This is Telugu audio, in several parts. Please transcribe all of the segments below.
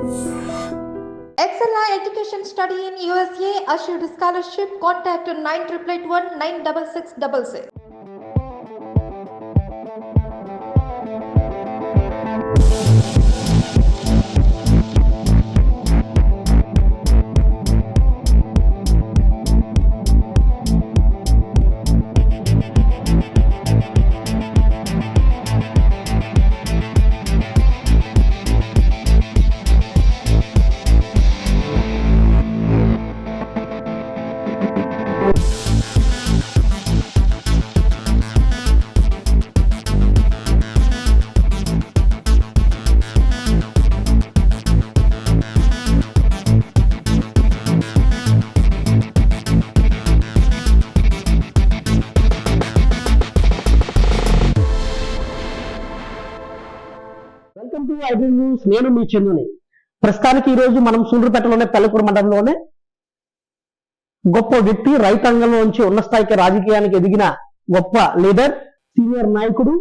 Excella Education Study in USA assured scholarship. Contact 9881 96666. Welcome to iDream news. నేను మీ చందుని. ప్రస్తుతానికి ఈ రోజు మనం సూళ్లూరుపేటలోనే పెళ్లకూరు మండలంలోనే గొప్ప వ్యక్తి, రైతాంగంలోంచి ఉన్న స్థాయికి రాజకీయానికి ఎదిగిన గొప్ప లీడర్, సీనియర్ నాయకుడు,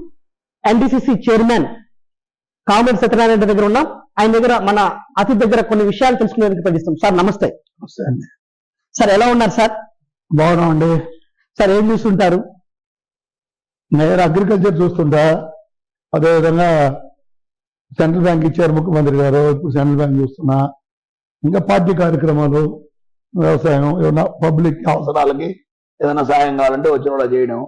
ఎన్డీసీసీ చైర్మన్ కామరెడ్డి సత్యనారాయణ దగ్గర ఉన్నాం. ఆయన దగ్గర మన అతిథి దగ్గర కొన్ని విషయాలు తెలుసుకునేందుకు ప్రయత్నిస్తాం. సార్ నమస్తే. సార్ ఎలా ఉన్నారు సార్? బాగున్నామండి. సార్ ఏం చూస్తుంటారు? నేను అగ్రికల్చర్ చూస్తుంటా, అదేవిధంగా సెంట్రల్ బ్యాంక్ ఇచ్చారు ముఖ్యమంత్రి గారు, ఇప్పుడు సెంట్రల్ బ్యాంక్ చూస్తున్నా. ఇంకా పార్టీ కార్యక్రమాలు, వ్యవసాయం, ఏమన్నా పబ్లిక్ అవసరాలకి ఏదైనా సాయం కావాలంటే వచ్చిన కూడా చేయడం.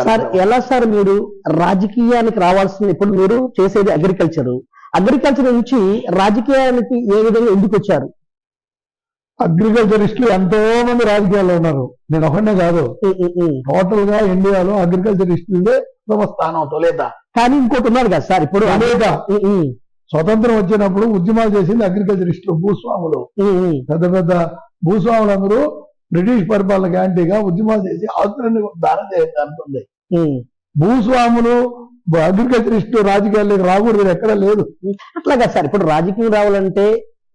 సార్ ఎలా సార్ మీరు రాజకీయానికి రావాల్సింది? ఇప్పుడు మీరు చేసేది అగ్రికల్చర్ నుంచి రాజకీయానికి ఏ విధంగా ఎందుకు వచ్చారు? అగ్రికల్చరిస్టులు ఎంతో మంది రాజకీయాల్లో ఉన్నారు, నేను ఒకనే కాదు. టోటల్ గా ఇండియాలో అగ్రికల్చరిస్టులే ప్రథమ స్థానం తొలేత. కానీ ఇంకోటి ఉన్నారు కదా సార్, ఇప్పుడు అనేక స్వతంత్రం వచ్చినప్పుడు ఉద్యమాలు చేసింది అగ్రికల్చరిస్టులు, భూస్వాములు. పెద్ద పెద్ద భూస్వాములందరూ బ్రిటిష్ పరిపాలనకి యాంటీగా ఉద్యమాలు చేసి ఆస్తులన్నీ దానం చేస్తుంది. భూస్వాములు అగ్రికల్చరిస్టు రాజకీయాల్లోకి రాకూడదు, ఎక్కడ లేదు. అట్లాగా సార్, ఇప్పుడు రాజకీయం రావాలంటే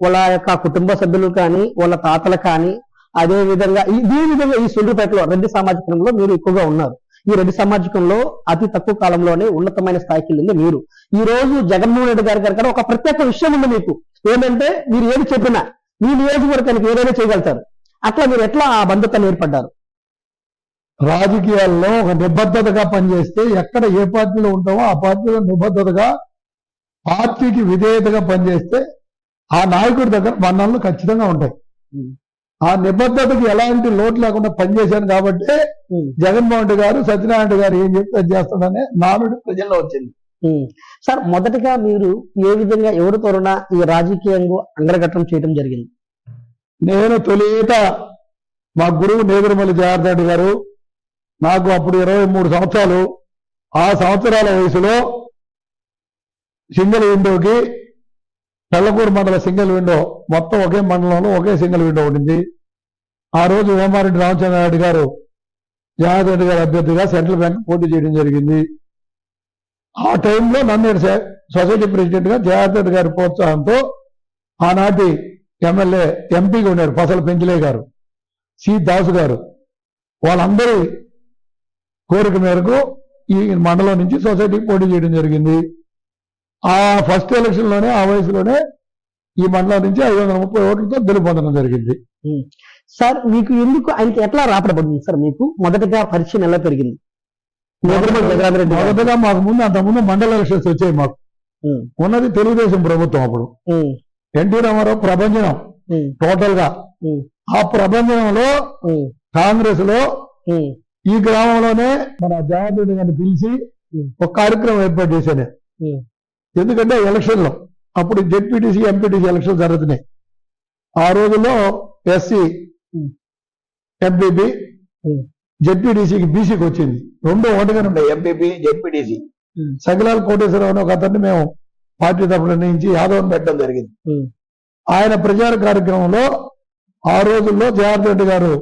వాళ్ళ యొక్క కుటుంబ సభ్యులు కానీ, వాళ్ళ తాతలు కానీ, అదే విధంగా ఇదే విధంగా ఈ సూళ్లూరుపేటలో రెడ్డి సామాజికంలో మీరు ఎక్కువగా ఉన్నారు. ఈ రెడ్డి సామాజికంలో అతి తక్కువ కాలంలోనే ఉన్నతమైన స్థాయికి వెళ్ళింది మీరు. ఈ రోజు జగన్మోహన్ రెడ్డి గారి గారు ఒక ప్రత్యేక విషయం ఉంది మీకు. ఏమంటే మీరు ఏది చెప్పినా మీ నియోజకవర్గానికి ఏదైనా చేయగలుగుతారు. అట్లా మీరు ఎట్లా ఆ బంధుత్వాన్ని ఏర్పడ్డారు? రాజకీయాల్లో ఒక నిబద్ధతగా పనిచేస్తే, ఎక్కడ ఏ పార్టీలో ఉంటామో ఆ పార్టీలో నిబద్ధతగా, పార్టీకి విధేయతగా పనిచేస్తే ఆ నాయకుడి దగ్గర మన్నలు ఖచ్చితంగా ఉంటాయి. ఆ నిబద్ధతకి ఎలాంటి లోటు లేకుండా పనిచేశాను కాబట్టి జగన్మోహన్ రెడ్డి గారు, సత్యనారాయణ గారు ఏం చెప్తే అది చేస్తాడనే నానుడి ప్రజల్లో వచ్చింది. సార్ మొదటగా మీరు ఏ విధంగా ఎవరితోనైనా ఈ రాజకీయంగా అంగరగట్టం చేయడం జరిగింది? నేను తొలిత మా గురువు నేదురుమల్లి జయార్దన్ రెడ్డి గారు, నాకు అప్పుడు 23 సంవత్సరాలు. ఆ సంవత్సరాల వయసులో సింగిల్ విండోకి, పెళ్లకూరు మండల సింగిల్ విండో, మొత్తం ఒకే మండలంలో ఒకే సింగిల్ విండో ఉండింది. ఆ రోజు వేమారెడ్డి రామచంద్రారెడ్డి గారు జయార్దన్ రెడ్డి గారు అభ్యర్థిగా సెంట్రల్ బ్యాంక్ పోటీ చేయడం జరిగింది. ఆ టైంలో నన్ను సొసైటీ ప్రెసిడెంట్ గా జయార్దన్ రెడ్డి గారి ప్రోత్సాహంతో ఆనాటి ఎమ్మెల్యే, ఎంపీగా ఉన్నారు పసల పెంచలే గారు, సి దాసు గారు, వాళ్ళందరి కోరిక మేరకు ఈ మండలం నుంచి సొసైటీకి పోటీ చేయడం జరిగింది. ఆ ఫస్ట్ ఎలక్షన్ లోనే, ఆ వయసులోనే ఈ మండలం నుంచి 530 ఓట్లతో గెలుపొందడం జరిగింది. సార్ మీకు ఎందుకు ఆయనకి ఎట్లా రాపడబడింది సార్? మీకు మొదటగా పరిచయం ఎలా పెరిగింది? మొదటగా మాకు ముందు, అంతకుముందు మండల ఎలక్షన్స్ వచ్చాయి. మాకు ఉన్నది తెలుగుదేశం ప్రభుత్వం. అప్పుడు ఎన్టీ రామారావు ప్రభంజనం టోటల్ గా. ఆ ప్రభంజనంలో కాంగ్రెస్ లో ఈ గ్రామంలోనే మన జగన్ రెడ్డి గారిని పిలిచి ఒక కార్యక్రమం ఏర్పాటు చేశాను. ఎందుకంటే ఎలక్షన్ లో అప్పుడు జెడ్పీటీసీ, ఎంపీటీసీ ఎలక్షన్ జరుగుతున్నాయి. ఆ రోజుల్లో ఎస్సీ ఎంపీపీ, జెడ్పీటీసీకి బీసీకి వచ్చింది. 2 ఒకటిగానే ఉన్నాయి, ఎంపీపీ జెడ్పీటీసీ. సగిలాల్ కోటేశ్వరరావు అని ఒక అతన్ని మేము పార్టీ తరఫున నుంచి యాదవ్ని పెట్టడం జరిగింది. ఆయన ప్రచార కార్యక్రమంలో ఆ రోజుల్లో జయార్దన్ రెడ్డి గారు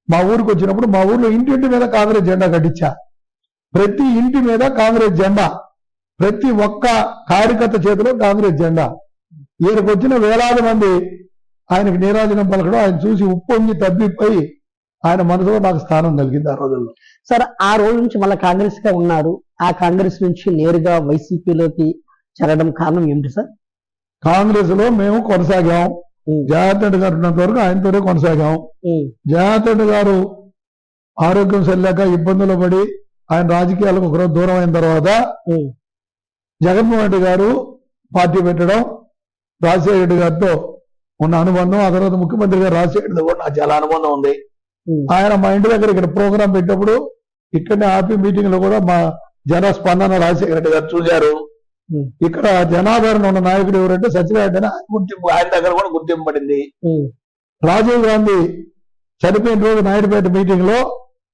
మా ఊరికి వచ్చినప్పుడు, మా ఊర్లో ఇంటింటి మీద కాంగ్రెస్ జెండా కట్టించా. ప్రతి ఇంటి మీద కాంగ్రెస్ జెండా, ప్రతి ఒక్క కార్యకర్త చేతిలో కాంగ్రెస్ జెండా. ఈయనకు వచ్చిన వేలాది మంది ఆయనకు నీరాజనం పలకడం, ఆయన చూసి ఉప్పొంగి తబ్బిపోయి ఆయన మనసులో నాకు స్థానం కలిగింది ఆ రోజుల్లో. సార్ ఆ రోజు నుంచి మళ్ళీ కాంగ్రెస్ గా ఉన్నారు. ఆ కాంగ్రెస్ నుంచి నేరుగా వైసీపీలోకి చేరడం కారణం ఏమిటి సార్? కాంగ్రెస్ లో మేము కొనసాగాం. జగన్ రెడ్డి గారు ఉన్నంత వరకు ఆయనతోనే కొనసాగాం. జగన్ రెడ్డి గారు ఆరోగ్యం సరిలేక ఇబ్బందులు పడి ఆయన రాజకీయాలకు ఒకరోజు దూరం అయిన తర్వాత జగన్మోహన్ రెడ్డి గారు పార్టీ పెట్టడం, రాజశేఖర రెడ్డి గారితో ఉన్న అనుబంధం, ఆ తర్వాత ముఖ్యమంత్రి గారు రాజశేఖర రెడ్డితో కూడా నాకు చాలా అనుబంధం ఉంది. ఆయన మా ఇంటి దగ్గర ఇక్కడ ప్రోగ్రాం పెట్టినప్పుడు ఇక్కడనే ఆపి మీటింగ్ లో కూడా మా జన స్పందన రాజశేఖర రెడ్డి గారు చూశారు. ఇక్కడ జనాదరణ ఉన్న నాయకుడు ఎవరంటే సత్యనారాయణ అని గుర్తింపు, ఆయన దగ్గర కూడా గుర్తింపు పడింది. రాజీవ్ గాంధీ చనిపోయిన రోజు నాయుడుపేట మీటింగ్ లో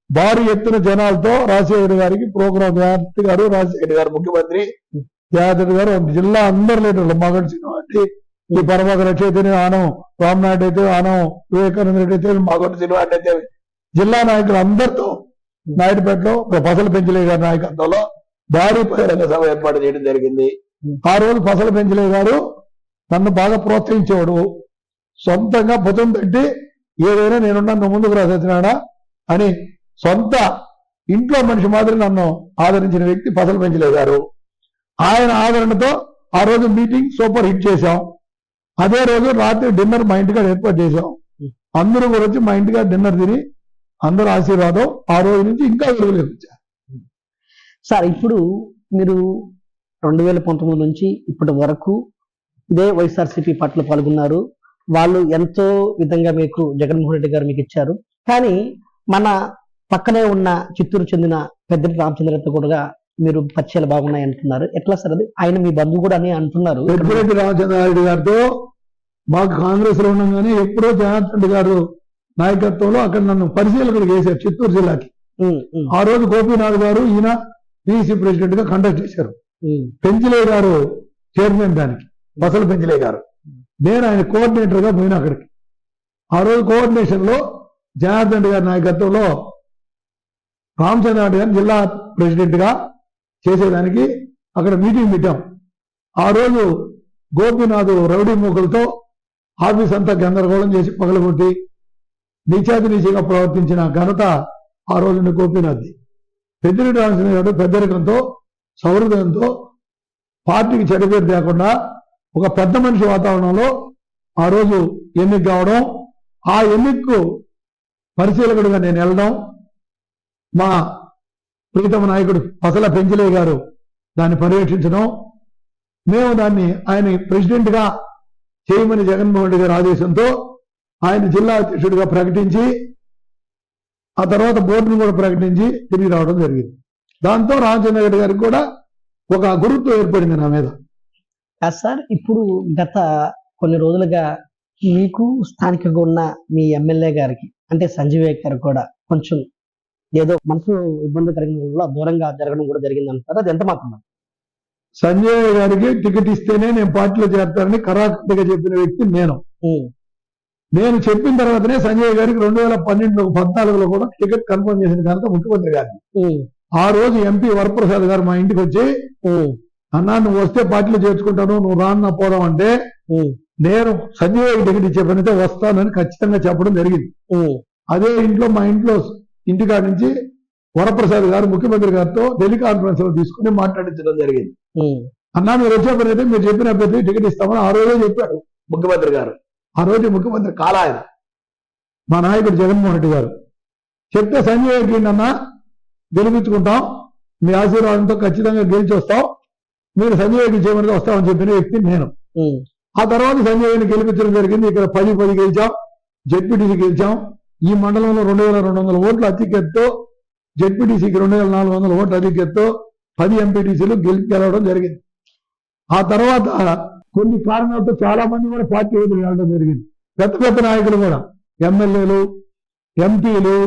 భారీ ఎత్తున జనాలతో రాజశేఖర గారికి ప్రోగ్రాం, జగన్ గారు రాజశేఖర గారు ముఖ్యమంత్రి, జగన్ గారు జిల్లా అందరు లీడర్లు, మగన్ శ్రీనివాస్, ఈ పరమగర్ అయితే ఆనం, రామ్నాయుడు అయితే ఆనం, వివేకానంద రెడ్డి అయితే మగన్ శ్రీనివాస్ అయితే జిల్లా నాయకులు అందరితో నాయుడుపేటలో పసల పెంచలే గారి నాయకత్వంలో భారీ బహిరంగ సభ ఏర్పాటు చేయడం జరిగింది. ఆ రోజు పసల పెంచలే గారు నన్ను బాగా ప్రోత్సహించేవాడు. సొంతంగా భుజం పెట్టి ఏదైనా నేనున్నా నువ్వు ముందుకు రా సత్యనారాయణ అని సొంత ఇంట్లో మనిషి మాదిరి నన్ను ఆదరించిన వ్యక్తి పసల పెంచలే గారు. ఆయన ఆదరణతో ఆ రోజు మీటింగ్ సూపర్ హిట్ చేశాం. అదే రోజు రాత్రి డిన్నర్ మా ఇంటికాడ ఏర్పాటు చేశాం. అందరూ కూడా వచ్చి మా ఇంటికాడ డిన్నర్ తిని అందరూ ఆశీర్వాదం ఆ రోజు నుంచి ఇంకా వెలుగులించారు. సార్, ఇప్పుడు మీరు 2019 నుంచి ఇప్పటి వరకు ఇదే వైఎస్ఆర్సీపీ పార్టీలో పాల్గొన్నారు. వాళ్ళు ఎంతో విధంగా మీకు జగన్మోహన్ రెడ్డి గారు మీకు ఇచ్చారు. కానీ మన పక్కనే ఉన్న చిత్తూరు చెందిన పెద్దిరెడ్డి రామచంద్రతో కూడా మీరు పరిచయాలు బాగున్నాయి అంటున్నారు. ఎట్లా సార్ అది? ఆయన మీ బంధువు కూడా అని అంటున్నారు. పెద్దిరెడ్డి రామచంద్రారెడ్డి గారితో మాకు కాంగ్రెస్ లో ఉండగానే ఎప్పుడో జగన్ రెడ్డి గారు నాయకత్వంలో అక్కడ నన్ను పరిశీలకుడు చేశారు చిత్తూరు జిల్లాకి. ఆ రోజు గోపీనాథ్ గారు ఈయన పిసి ప్రెసిడెంట్ గా కండక్ట్ చేశారు. పెంచలే గారు చైర్మన్ దానికి, బసల పెంచలే గారు. నేను ఆయన కోఆర్డినేటర్ గా పోయినా అక్కడికి. ఆ రోజు కోఆర్డినేషన్ లో జగన్ రెడ్డి గారి నాయకత్వంలో రామచంద్రారెడ్డి గారిని జిల్లా ప్రెసిడెంట్ గా చేసేదానికి అక్కడ మీటింగ్ పెట్టాం. ఆ రోజు గోపీనాథ్ రౌడీ మూకలతో ఆఫీస్ అంతా గందరగోళం చేసి పగలగొట్టి నీచాతి నీచిగా ప్రవర్తించిన ఘనత ఆ రోజు గోపీనాథ్ది. పెద్దిరెడ్డి రామచంద్ర గారు పెద్దరికంతో సౌహృదంతో పార్టీకి చెడు పేరు లేకుండా ఒక పెద్ద మనిషి వాతావరణంలో ఆ రోజు ఎన్నిక కావడం, ఆ ఎన్నికకు పరిశీలకుడిగా నేను వెళ్ళడం, మా ప్రీతమ నాయకుడు పసల పెంచలే గారు దాన్ని పర్యవేక్షించడం, మేము దాన్ని ఆయన ప్రెసిడెంట్ గా చేయమని జగన్మోహన్ రెడ్డి గారి ఆదేశంతో ఆయన జిల్లా అధ్యక్షుడిగా ప్రకటించి ఆ తర్వాత బోర్డును కూడా ప్రకటించి తిరిగి రావడం జరిగింది. దాంతో రామచంద్ర రెడ్డి గారికి కూడా ఒక గురుత్వం ఏర్పడింది నా మీద. సార్, ఇప్పుడు గత కొన్ని రోజులుగా మీకు స్థానికంగా ఉన్న మీ ఎమ్మెల్యే గారికి అంటే సంజయ్ గారు కూడా కొంచెం ఏదో మనసు ఇబ్బంది కలిగిన దూరంగా జరగడం కూడా జరిగింది అంటారు. అది ఎంత మాత్రం? సంజయ్ గారికి టికెట్ ఇస్తేనే నేను పార్టీలో చేరతానని ఖరాఖండిగా చెప్పిన వ్యక్తి నేను చెప్పిన తర్వాతనే సంజయ్ గారికి 2012 14లో కూడా టికెట్ కన్ఫర్మ్ చేసిన ఘనత ముఖ్యమంత్రి గారిని. ఆ రోజు ఎంపీ వరప్రసాద్ గారు మా ఇంటికి వచ్చి, అన్నా నువ్వు వస్తే పార్టీలో చేర్చుకుంటాను, నువ్వు రాన్నా పోదాం అంటే నేను సంజయ్ టికెట్ ఇచ్చే పనితో వస్తానని ఖచ్చితంగా చెప్పడం జరిగింది. అదే ఇంట్లో మా ఇంటికాడ నుంచి వరప్రసాద్ గారు ముఖ్యమంత్రి గారితో టెలికాన్ఫరెన్స్ లో తీసుకుని మాట్లాడించడం జరిగింది. అన్నా మీరు వచ్చే పని అయితే మీరు చెప్పిన అభ్యర్థి టికెట్ ఇస్తామని ఆ రోజే చెప్పాడు ముఖ్యమంత్రి గారు. ఆ రోజు ముఖ్యమంత్రి కాలాయన మా నాయకుడు జగన్మోహన్ రెడ్డి గారు చెప్తే సంజయ్ అన్నా గెలిపించుకుంటాం, మీ ఆశీర్వాదంతో ఖచ్చితంగా గెలిచి వస్తాం, మీరు సంజయ్కి చేయమని వస్తామని చెప్పిన వ్యక్తి నేను. ఆ తర్వాత సంజయ్ని గెలిపించడం జరిగింది. ఇక్కడ 10 గెలిచాం, జెడ్పీటీసీ గెలిచాం. ఈ మండలంలో 2200 ఓట్ల అధిక్యతతో, జెడ్పీటీసీకి 2400 ఓట్ల అధిక్యతతో 10 ఎంపీటీసీలు గెలవడం జరిగింది. ఆ తర్వాత కొన్ని కారణాలతో చాలా మంది కూడా పార్టీ వదిలి వెళ్ళడం జరిగింది. పెద్ద పెద్ద నాయకులు కూడా, ఎమ్మెల్యేలు, ఎంపీలు,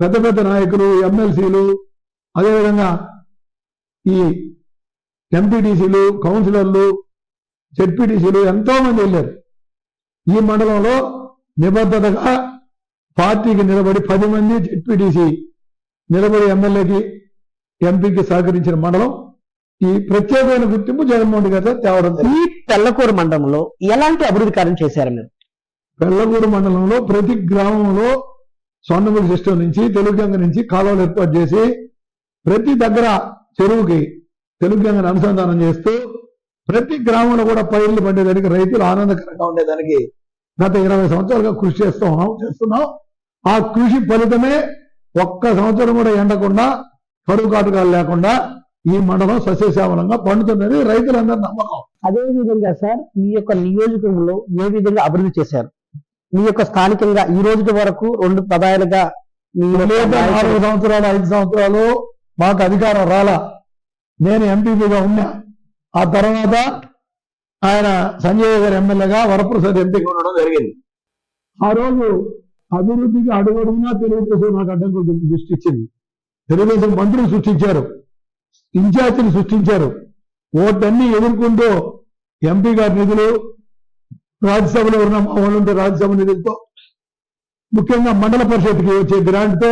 పెద్ద పెద్ద నాయకులు, ఎమ్మెల్సీలు, అదేవిధంగా ఈ ఎంపీటీసీలు, కౌన్సిలర్లు, జెడ్పీటీసీలు ఎంతో మంది వెళ్ళారు. ఈ మండలంలో నిబద్ధతగా పార్టీకి నిలబడి 10 మంది జెడ్పీటీసీ నిలబడి ఎమ్మెల్యేకి, ఎంపీకి సహకరించిన మండలం. ఈ ప్రత్యేకమైన గుర్తింపు జగన్మోహన్ రెడ్డి గారు తేవడం. ఈ పెళ్లకూరు మండలంలో ఎలాంటి అభివృద్ధి కార్యం చేశారు మీరు? పెళ్లకూరు మండలంలో ప్రతి గ్రామంలో స్వర్ణముఖి సిస్టమ్ నుంచి, తెలుగుగంగ నుంచి కాలువలు ఏర్పాటు చేసి ప్రతి దగ్గర చెరువుకి తెలుగుగంగను అనుసంధానం చేస్తూ ప్రతి గ్రామంలో కూడా పైర్లు పండేదానికి రైతులు ఆనందకరంగా ఉండేదానికి గత 20 సంవత్సరాలుగా కృషి చేస్తున్నాం. ఆ కృషి ఫలితమే ఒక్క సంవత్సరం కూడా ఎండకుండా కరువు కాటకాలు లేకుండా ఈ మండలం సస్యశ్యామలంగా పండుతున్నది రైతులందరి నమ్మకం. అదే విధంగా సార్ మీ యొక్క నియోజకవర్గంలో ఏ విధంగా అభివృద్ధి చేశారు? మీ యొక్క స్థానికంగా ఈ రోజు వరకు 2 పదాలుగా మీ యొక్క 4 సంవత్సరాలు 5 సంవత్సరాలు మాకు అధికారం రాలా. నేను ఎంపీగా ఉన్నా. ఆ తర్వాత ఆయన సంజయ్ గారు ఎమ్మెల్యేగా, వరప్రసాద్ ఎంపీగా ఉండడం జరిగింది. ఆ రోజు అభివృద్ధికి అడుగడుగునా తెలుగుదేశం నాకు అడ్డంకులు సృష్టించింది. తెలుగుదేశం మంత్రులు సృష్టించారు, ఇన్ఛార్జీలు సృష్టించారు. ఓటన్నీ ఎదుర్కొంటూ ఎంపీ గారి నిధులు, రాజ్యసభలో ఉన్న మా వాళ్ళు ఉంటే రాజ్యసభ నిధులతో, ముఖ్యంగా మండల పరిషత్కి వచ్చే గ్రాంట్తో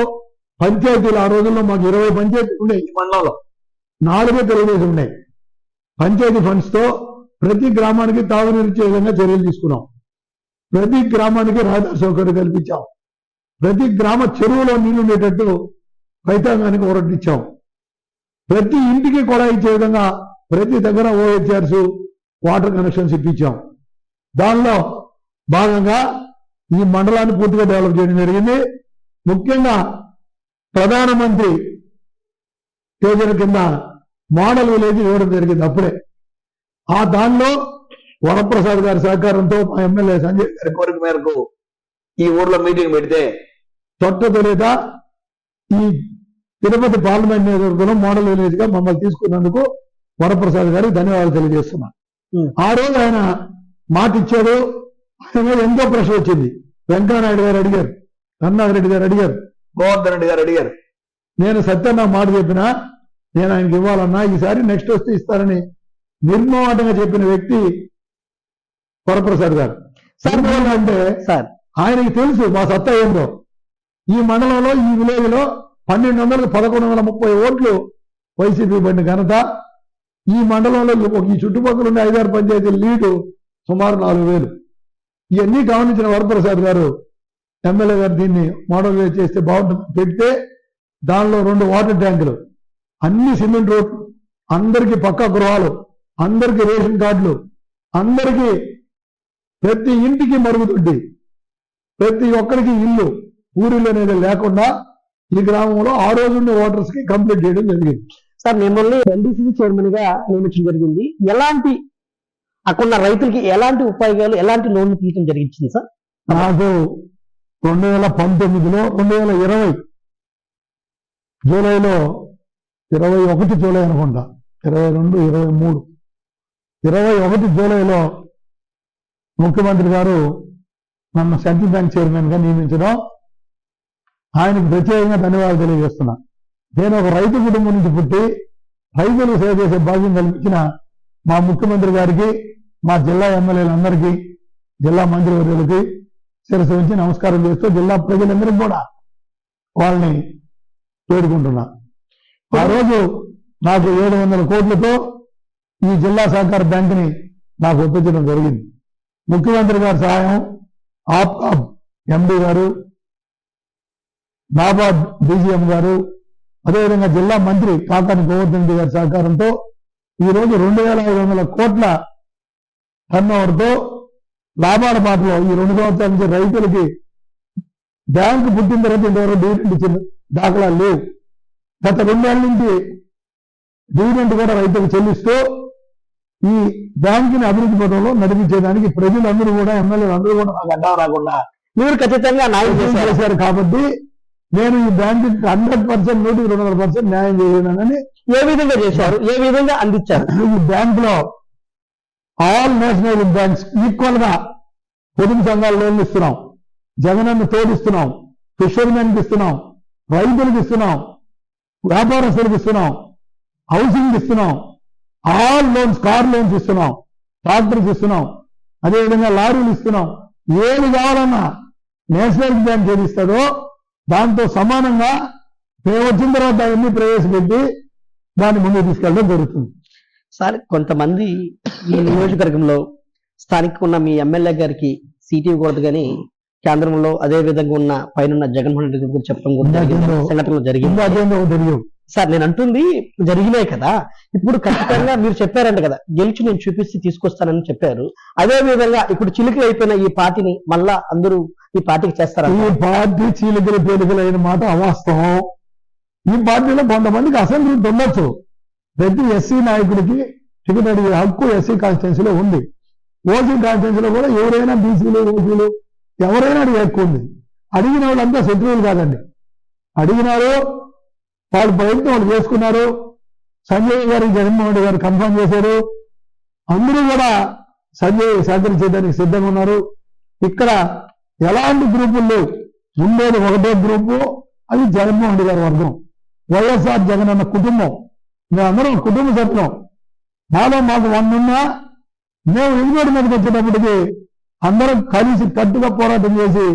పంచాయతీలు, ఆ రోజుల్లో మాకు 20 పంచాయతీలు ఉన్నాయి. ఈ మండలంలో 4 తెలుగుదేశం ఉన్నాయి. పంచాయతీ ఫండ్స్ తో ప్రతి గ్రామానికి తాగునీరు ఇచ్చే విధంగా చర్యలు తీసుకున్నాం. ప్రతి గ్రామానికి రహదారి సౌకర్యం కల్పించాం. ప్రతి గ్రామ చెరువులో నీళ్లు ఉండేటట్టు రైతాంగానికి ఓరటిచ్చాం. ప్రతి ఇంటికి కూడా ఇచ్చే విధంగా ప్రతి దగ్గర ఓహెచ్ఆర్స్, వాటర్ కనెక్షన్స్ ఇప్పించాం. దానిలో భాగంగా ఈ మండలాన్ని పూర్తిగా డెవలప్ చేయడం జరిగింది. ముఖ్యంగా ప్రధానమంత్రి యోజన కింద మోడల్ విలేజ్ ఇవ్వడం జరిగింది అప్పుడే. ఆ దానిలో వరప్రసాద్ గారి సహకారంతో మా ఎమ్మెల్యే సంజయ్ గారి కోరిక మేరకు ఈ ఊర్లో మీటింగ్ పెడితే తొట్టతొలిత ఈ తిరుపతి పార్లమెంట్ నియోజకవర్గంలో మోడల్ విలేజ్ గా మమ్మల్ని తీసుకున్నందుకు వరప్రసాద్ గారికి ధన్యవాదాలు తెలియజేస్తున్నాను. ఆ రోజు ఆయన మాట ఇచ్చాడు. ఆయన మీద ఎంతో ప్రశ్న వచ్చింది. వెంకయ్యనాయుడు గారు అడిగారు, కరుణాకరెడ్డి గారు అడిగారు, గోవర్ధన్ రెడ్డి గారు అడిగారు. నేను సత్యన్న మాట చెప్పినా, నేను ఆయనకి ఇవ్వాలన్నా, ఈసారి నెక్స్ట్ వస్తే ఇస్తారని నిర్మోహటంగా చెప్పిన వ్యక్తి వరప్రసాద్ గారు. సార్ అంటే సార్ ఆయనకి తెలుసు మా సత్తా ఏందో. ఈ మండలంలో, ఈ విలేజ్ లో 1200కు 1130 ఓట్లు వైసీపీ పడిన ఘనత. ఈ మండలంలో ఈ చుట్టుపక్కల ఉండే 5-6 పంచాయతీల లీడు సుమారు 4000. ఇవన్నీ గమనించిన వరప్రసాద్ గారు ఎమ్మెల్యే గారు దీన్ని మోడల్ చేస్తే బాగుంటుంది పెడితే, దానిలో 2 వాటర్ ట్యాంకులు, అన్ని సిమెంట్ రోడ్లు, అందరికీ పక్కా గృహాలు, అందరికీ రేషన్ కార్డులు, అందరికీ ప్రతి ఇంటికి మరుగుదొడ్డి, ప్రతి ఒక్కరికి ఇల్లు, ఊరిలో అనేది లేకుండా ఈ గ్రామంలో ఆ రోజున్న ఓటర్స్ కి కంప్లీట్ చేయడం జరిగింది. సార్ మిమ్మల్ని ఎన్డీసీసీ చైర్మన్ గా నియమించడం జరిగింది. ఎలాంటి అక్కడ రైతులకి ఎలాంటి ఉపాయాలు, ఎలాంటి లోన్లు తీయడం జరిగింది సార్? నాకు 2019లో 2020 జూలైలో 21 జూలై అనుకుంటా, 22, 23, 21 జూలైలో ముఖ్యమంత్రి గారు నన్ను సెంట్రల్ బ్యాంక్ చైర్మన్ గా నియమించడం, ఆయనకు ప్రత్యేకంగా ధన్యవాదాలు తెలియజేస్తున్నా. నేను ఒక రైతు కుటుంబం నుంచి పుట్టి రైతులు సేవ చేసే భాగ్యం కల్పించిన మా ముఖ్యమంత్రి గారికి, మా జిల్లా ఎమ్మెల్యేలందరికీ, జిల్లా మంత్రివర్యులకి శిరస్సు ఉంచి నమస్కారం చేస్తూ జిల్లా ప్రజలందరికీ కూడా వాళ్ళని వేడుకుంటున్నా. ఆ రోజు నాకు 700 కోట్లతో ఈ జిల్లా సహకార బ్యాంకుని నాకు ఒప్పించడం జరిగింది. ముఖ్యమంత్రి గారి సహాయం, ఆప్కాబ్ ఎండి గారు, నాబార్డ్ డీజీఎం గారు, అదేవిధంగా జిల్లా మంత్రి కాకాని గోవర్ధన్ రెడ్డి గారి సహకారంతో ఈరోజు 2500 కోట్ల టర్నోవర్తో లాభాల బాటలో ఈ 2 సంవత్సరాల నుంచి రైతులకి బ్యాంకు పుట్టిన తర్వాత ఇంతవరకు డివిడెంట్ ఇచ్చిన దాఖలాలు లేవు. గత 2 ఏళ్ల నుంచి డివిడెంట్ కూడా రైతులకు చెల్లిస్తూ ఈ బ్యాంకుని అభివృద్ధి పథంలో నడిపించేదానికి ప్రజలందరూ కూడా, ఎమ్మెల్యేలు అందరూ కూడా నాకు అడ్డం రాకుండా మీరు ఖచ్చితంగా న్యాయం చేశారు. కాబట్టి నేను ఈ బ్యాంకు 100%, 200% న్యాయం చేయలేనని. ఏ విధంగా చేశారు, ఏ విధంగా అందించారు? ఈ బ్యాంకులో ఆల్ నేషనల్ బ్యాంక్స్ ఈక్వల్ గా పొదుపు సంఘాల లోన్లు ఇస్తున్నాం, జగనన్న తోడిస్తున్నాం, ఫిషర్మెన్కి ఇస్తున్నాం, రైతులకు ఇస్తున్నాం, వ్యాపారస్తులకు ఇస్తున్నాం, హౌసింగ్ ఇస్తున్నాం, ఆల్ లోన్స్, కార్ లోన్స్ ఇస్తున్నాం, ట్రాక్టర్స్ ఇస్తున్నాం, అదేవిధంగా లారీలు ఇస్తున్నాం. ఏది కావాలన్నా నేషనల్ బ్యాంక్ ఏది ఇస్తుందో దాంతో సమానంగా మేము వచ్చిన తర్వాత అవన్నీ ప్రవేశపెట్టి దాన్ని ముందుకు తీసుకెళ్ళడం జరుగుతుంది. సార్ కొంతమంది ఈ నియోజకవర్గంలో స్థానిక ఉన్న మీ ఎమ్మెల్యే గారికి సీట్ ఇవ్వకూడదు కానీ కేంద్రంలో అదే విధంగా ఉన్న పైన జగన్మోహన్ రెడ్డి గురించి చెప్పడం కూడా సంఘటనలు జరిగింది. తెలియదు సార్ నేను అంటుంది జరిగినాయి కదా, ఇప్పుడు ఖచ్చితంగా మీరు చెప్పారంట కదా, గెలిచి నేను చూపిస్తే తీసుకొస్తానని చెప్పారు. అదే విధంగా ఇప్పుడు చిలుకలు అయిపోయిన ఈ పార్టీని మళ్ళా అందరూ ఈ పార్టీకి చేస్తారా? ఈ పార్టీ చీలికలు పేలికలు అయిన మాట అవాస్తవం. ఈ పార్టీలో కొంతమందికి అసంతృప్తి ఉండొచ్చు. ప్రతి ఎస్సీ నాయకుడికి టికెట్ అడిగే హక్కు ఎస్సీ కాన్స్టిట్యున్సీలో ఉంది. ఓసీ కాన్స్టిట్యున్సీలో కూడా ఎవరైనా బీసీలు ఓసీలు ఎవరైనా అడిగే హక్కు ఉంది. అడిగిన వాళ్ళంతా శత్రువులు కాదండి. అడిగినారు, వాళ్ళు ప్రయత్నం వాళ్ళు చేసుకున్నారు. సంజయ్ గారు జగన్మోహన్ రెడ్డి గారు కన్ఫర్మ్ చేశారు. అందరూ కూడా సంజయ్ సహకరించడానికి సిద్ధంగా ఉన్నారు. ఇక్కడ ఎలాంటి గ్రూపులు లేవు. ఉండేది ఒకటే గ్రూపు, అది జగన్మోహన్ రెడ్డి గారి వర్గం, వైఎస్ఆర్ జగన్ అన్న కుటుంబం. మేమందరం కుటుంబ సభ్యులం. నాలో మాకు 100 ఉన్నా మేము ఎన్నికల మీదకి వచ్చేటప్పటికి అందరం కలిసి కట్టుగా పోరాటం చేసి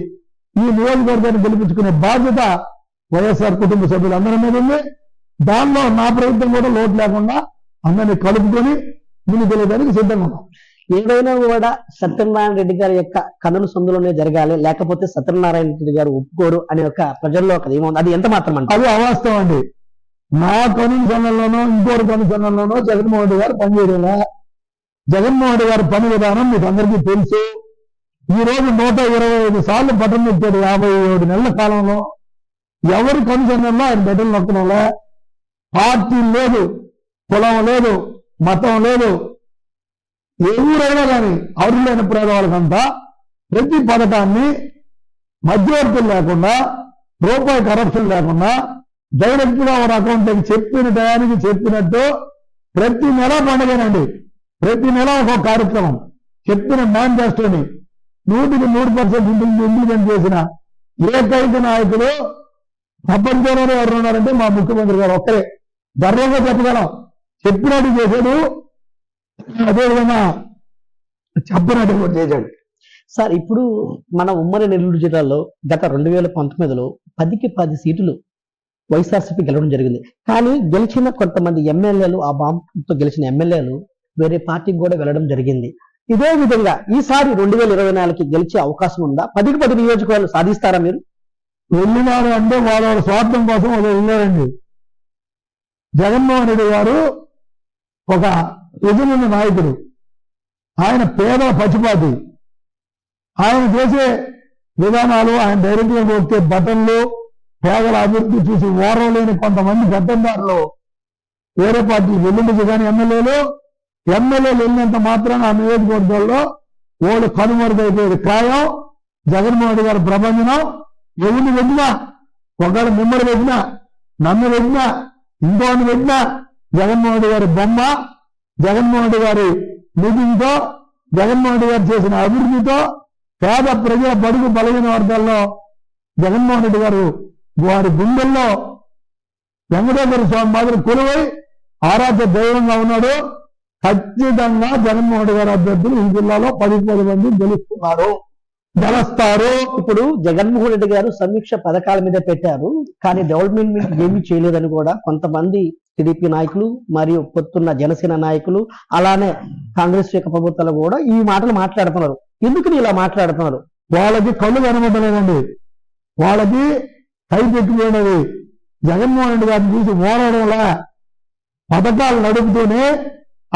ఈ నియోజకవర్గాన్ని గెలిపించుకునే బాధ్యత వైఎస్ఆర్ కుటుంబ సభ్యులు అందరి మీద ఉంది. దానిలో నా ప్రభుత్వం కూడా లోటు లేకుండా అందరినీ కలుపుకొని ముందుకెళ్ళడానికి సిద్ధంగా ఉన్నాం. ఏదైనా కూడా సత్యనారాయణ రెడ్డి గారి యొక్క కన్నుల సందులోనే జరగాలి, లేకపోతే సత్యనారాయణ రెడ్డి గారు ఒప్పుకోరు అనే ఒక ప్రజల్లో ఒక ఏమో అది ఎంత మాత్రం అంటే అది అవాస్తవం అండి. నా కనుల సన్నల్లోనో ఇంకోటి కను సన్నల్లోనో జగన్మోహన్ రెడ్డి గారు పనిచేయడంలా. జగన్మోహన్ రెడ్డి గారి పని విధానం మీకు అందరికీ తెలుసు. ఈ రోజు 125 సార్లు బటన్ నొక్కాడు 57 నెలల కాలంలో. ఎవరి కనుసన్నల్లో ఆయన బటన్ నొక్కడంలా. పార్టీ లేదు, కులం లేదు, మతం లేదు. ఏ ఊరైనా కానీ అర్హులైన పేదవాళ్ళకంతా ప్రతి పథకాన్ని మధ్యవర్తులు లేకుండా, రూపాయి కరప్షన్ లేకుండా డైరెక్ట్ గా ఒక అకౌంట్కి చెప్పిన టయానికి చెప్పినట్టు ప్రతి నెల పండుగనండి. ప్రతి నెల ఒక కార్యక్రమం చెప్పిన మేనిఫెస్టోని 100% ఇంప్లిమెంట్ చేసిన ఏకైక నాయకులు ప్రపంచంలోనే ఎవరు ఉన్నారంటే మా ముఖ్యమంత్రి గారు ఒక్కరే. గర్వంగా చెప్పగలం. చెప్పినట్టు చేశాడు, అదేవిధంగా చెప్పినట్టు కూడా చేశాడు. సార్ ఇప్పుడు మన ఉమ్మడి నెల్లూరు జిల్లాలో గత 2019లో 10కి 10 సీటులు వైఎస్ఆర్సీపీ గెలవడం జరిగింది. కానీ గెలిచిన కొంతమంది ఎమ్మెల్యేలు, ఆ బాంబుతో గెలిచిన ఎమ్మెల్యేలు వేరే పార్టీకి కూడా వెళ్ళడం జరిగింది. ఇదే విధంగా ఈసారి 2024కి గెలిచే అవకాశం ఉందా? 10కి 10 నియోజకవర్గాలు సాధిస్తారా మీరు? వెళ్ళినారు అంటే వాళ్ళ స్వార్థం కోసం వాళ్ళు వెళ్ళారండి. జగన్మోహన్ రెడ్డి గారు ఒక యజమాని నాయకుడు. ఆయన పేదల పచ్చిపాతి. ఆయన చేసే విధానాలు, ఆయన డైరెక్ట్ గా నొక్కే బటన్లు, పేదల అభివృద్ధి చూసి ఓరం లేని కొంతమంది గడ్డందారులు వేరే పార్టీలు వెళ్ళిండదు. కానీ ఎమ్మెల్యేలు వెళ్ళినంత మాత్రాన ఆ నియోజకవర్గాల్లో ఓళ్ళు కనుమరుగైపోయేది ఖాయం. జగన్మోహన్ రెడ్డి గారి ప్రభంజనం ఎవరిని పెట్టినా, ఒకవేళ మిమ్మల్ని పెట్టినా, నన్ను పెట్టినా, ఇంకోని పెట్టినా జగన్మోహన్ రెడ్డి గారి బొమ్మ, జగన్మోహన్ రెడ్డి గారి నిధులతో, జగన్మోహన్ రెడ్డి గారు చేసిన అభివృద్ధితో పేద ప్రజల బడుగు బలహీన వర్గాల్లో జగన్మోహన్ రెడ్డి గారు వారి గుండెల్లో వెంకటేశ్వర స్వామి మాదిరి కొలువై ఆరాధ్య దైవంగా ఉన్నాడు. ఖచ్చితంగా జగన్మోహన్ రెడ్డి గారి అభ్యర్థులు ఈ జిల్లాలో 10 మంది గెలుస్తారు. ఇప్పుడు జగన్మోహన్ రెడ్డి గారు సమీక్ష పథకాల మీద పెట్టారు, కానీ డెవలప్మెంట్ మీద ఏమీ చేయలేదని కూడా కొంతమంది టీడీపీ నాయకులు మరియు పొత్తున్న జనసేన నాయకులు, అలానే కాంగ్రెస్ యొక్క ప్రభుత్వాలు కూడా ఈ మాటలు మాట్లాడుతున్నారు. ఎందుకని ఇలా మాట్లాడుతున్నారు? వాళ్ళకి కళ్ళు కనబడలేదండి. వాళ్ళకి కై పెట్టుకునేది జగన్మోహన్ రెడ్డి గారిని చూసి ఓడడంలా. పథకాలు నడుపుతూనే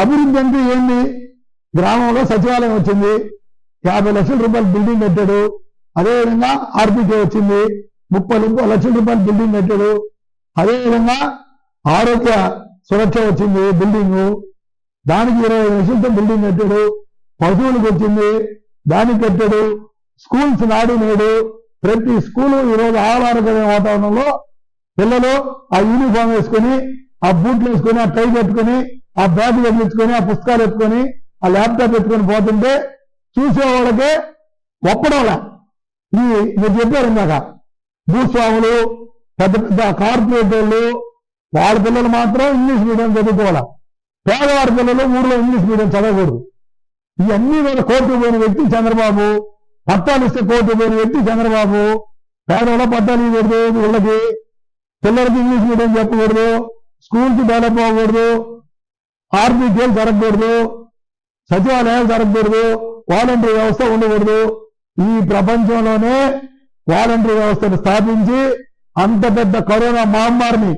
అభివృద్ధి అంటే ఏంది? గ్రామంలో సచివాలయం వచ్చింది, 50 లక్షల రూపాయలు బిల్డింగ్ కట్టాడు. అదేవిధంగా ఆర్బీకే వచ్చింది, 30 లక్షల రూపాయలు బిల్డింగ్ కట్టాడు. అదేవిధంగా ఆరోగ్య సురక్ష వచ్చింది బిల్డింగు, దానికి 25 లక్షలతో బిల్డింగ్ కట్టాడు. పశువులకు వచ్చింది, దానికి కట్టాడు. స్కూల్స్ నాడు నేడు ప్రతి స్కూలు ఈరోజు ఆహ్లాదకరమైన వాతావరణంలో పిల్లలు ఆ యూనిఫామ్ వేసుకొని, ఆ బూట్లు వేసుకొని, ఆ టై కట్టుకొని, ఆ బ్యాగ్ తగిలించుకొని, ఆ పుస్తకాలు ఎత్తుకొని, ఆ ల్యాప్టాప్ ఎత్తుకొని పోతుంటే చూసేవాళ్ళకే ఒప్పడంలా. మీరు చెప్పారు ఇందాక, భూస్వాములు, పెద్ద పెద్ద కార్పొరేట్ వాళ్ళు, వాళ్ళ పిల్లలు మాత్రం ఇంగ్లీష్ మీడియం చదువుకోవాలా, పేదవారి పిల్లలు ఊర్లో ఇంగ్లీష్ మీడియం చదవకూడదు. ఇవన్నీ మీద కోర్టు పోయిన వ్యక్తి చంద్రబాబు. పట్టాలు ఇస్తే కోర్టు పోయిన వ్యక్తి చంద్రబాబు. పేదవాళ్ళ పట్టాలు ఇవ్వకూడదు, వీళ్ళకి పిల్లలకి ఇంగ్లీష్ మీడియం చెప్పకూడదు, స్కూల్కి డెవలప్ అవ్వకూడదు, ఆర్బీకేలు జరగకూడదు, సచివాలయాలు జరగకూడదు, వాలంటరీ వ్యవస్థ ఉండకూడదు. ఈ ప్రపంచంలోనే వాలంటరీ వ్యవస్థను స్థాపించి అంత పెద్ద కరోనా మహమ్మారిని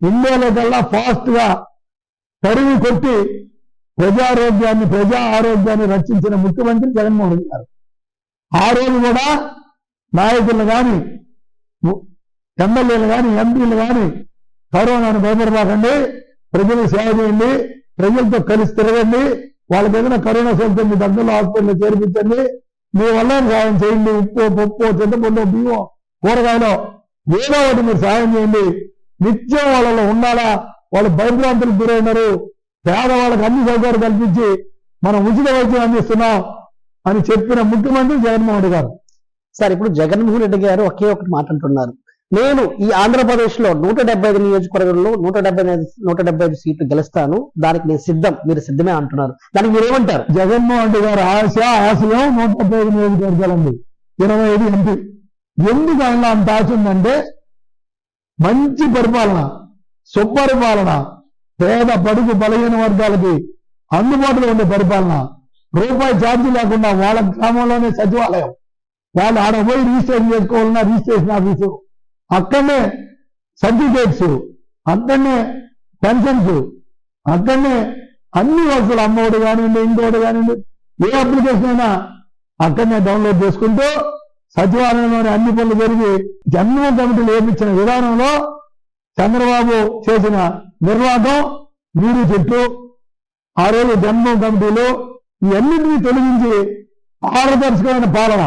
ఇండియాలో కల్లా ఫాస్ట్ గా తరిమి కొట్టి ప్రజా ఆరోగ్యాన్ని రక్షించిన ముఖ్యమంత్రి జగన్మోహన్ రెడ్డి గారు. ఆ రోజు కూడా నాయకులు కానీ ఎమ్మెల్యేలు కానీ ఎంపీలు కానీ కరోనాను భయపడబాకండి, ప్రజలకు సేవ చేయండి, ప్రజలతో కలిసి తిరగండి, వాళ్ళకి ఏదైనా కరోనా సోకితే మీ దగ్గరలో హాస్పిటల్లో చేర్పించండి, మీ వల్ల సహాయం చేయండి, ఉప్పు పప్పు చింతపండు బియ్యం కూరగాయలు ఏదో ఒకటి మీరు సహాయం చేయండి, నిత్యం వాళ్ళలో ఉండాలా, వాళ్ళు భయభ్రాంతులకు గురైనారు, పేదవాళ్ళకి అన్ని సౌకర్యాలు కల్పించి మనం ఉచిత వైద్యం అందిస్తున్నాం అని చెప్పిన ముఖ్యమంత్రి జగన్మోహన్ రెడ్డి గారు. సార్ ఇప్పుడు జగన్మోహన్ రెడ్డి గారు ఒకే ఒకటి మాట అంటున్నారు, నేను ఈ ఆంధ్రప్రదేశ్ లో 175 నియోజకవర్గంలో 175 సీట్లు గెలుస్తాను, దానికి నేను సిద్ధం, మీరు సిద్ధమే అంటున్నారు, దానికి మీరు ఏమంటారు? జగన్మోహన్ రెడ్డి గారు ఆశయం 175 నియోజకవర్గాలండి, 25 ఎంపీ. ఎందుకు ఆయన అంత ఆశ ఉందంటే మంచి పరిపాలన, సుపరిపాలన, పేద బడుగు బలహీన వర్గాలకి అందుబాటులో ఉండే పరిపాలన, రూపాయి ఛార్జీ లేకుండా వాళ్ళ గ్రామంలోనే సచివాలయం, వాళ్ళు ఆడ పోయి రిజిస్ట్రేషన్ చేసుకోవాలన్నా రిజిస్ట్రేషన్ ఆఫీసు, అక్కడనే సర్టిఫికేట్స్, అక్కడనే పెన్షన్స్, అక్కడనే అన్ని వసతులు, అమ్మఒడి కానివ్వండి, ఇంకోటి కానివ్వండి, ఏ అప్లికేషన్ అయినా అక్కడనే డౌన్లోడ్ చేసుకుంటూ సచివాలయంలోని అన్ని పనులు జరిగి జన్మ కమిటీలు ఏర్పించిన విధానంలో చంద్రబాబు చేసిన నిర్వాహకం నీరు చెట్టు, ఆ రోజు జన్మ కమిటీలు ఇవన్నింటినీ తొలగించి పారదర్శకమైన పాలన,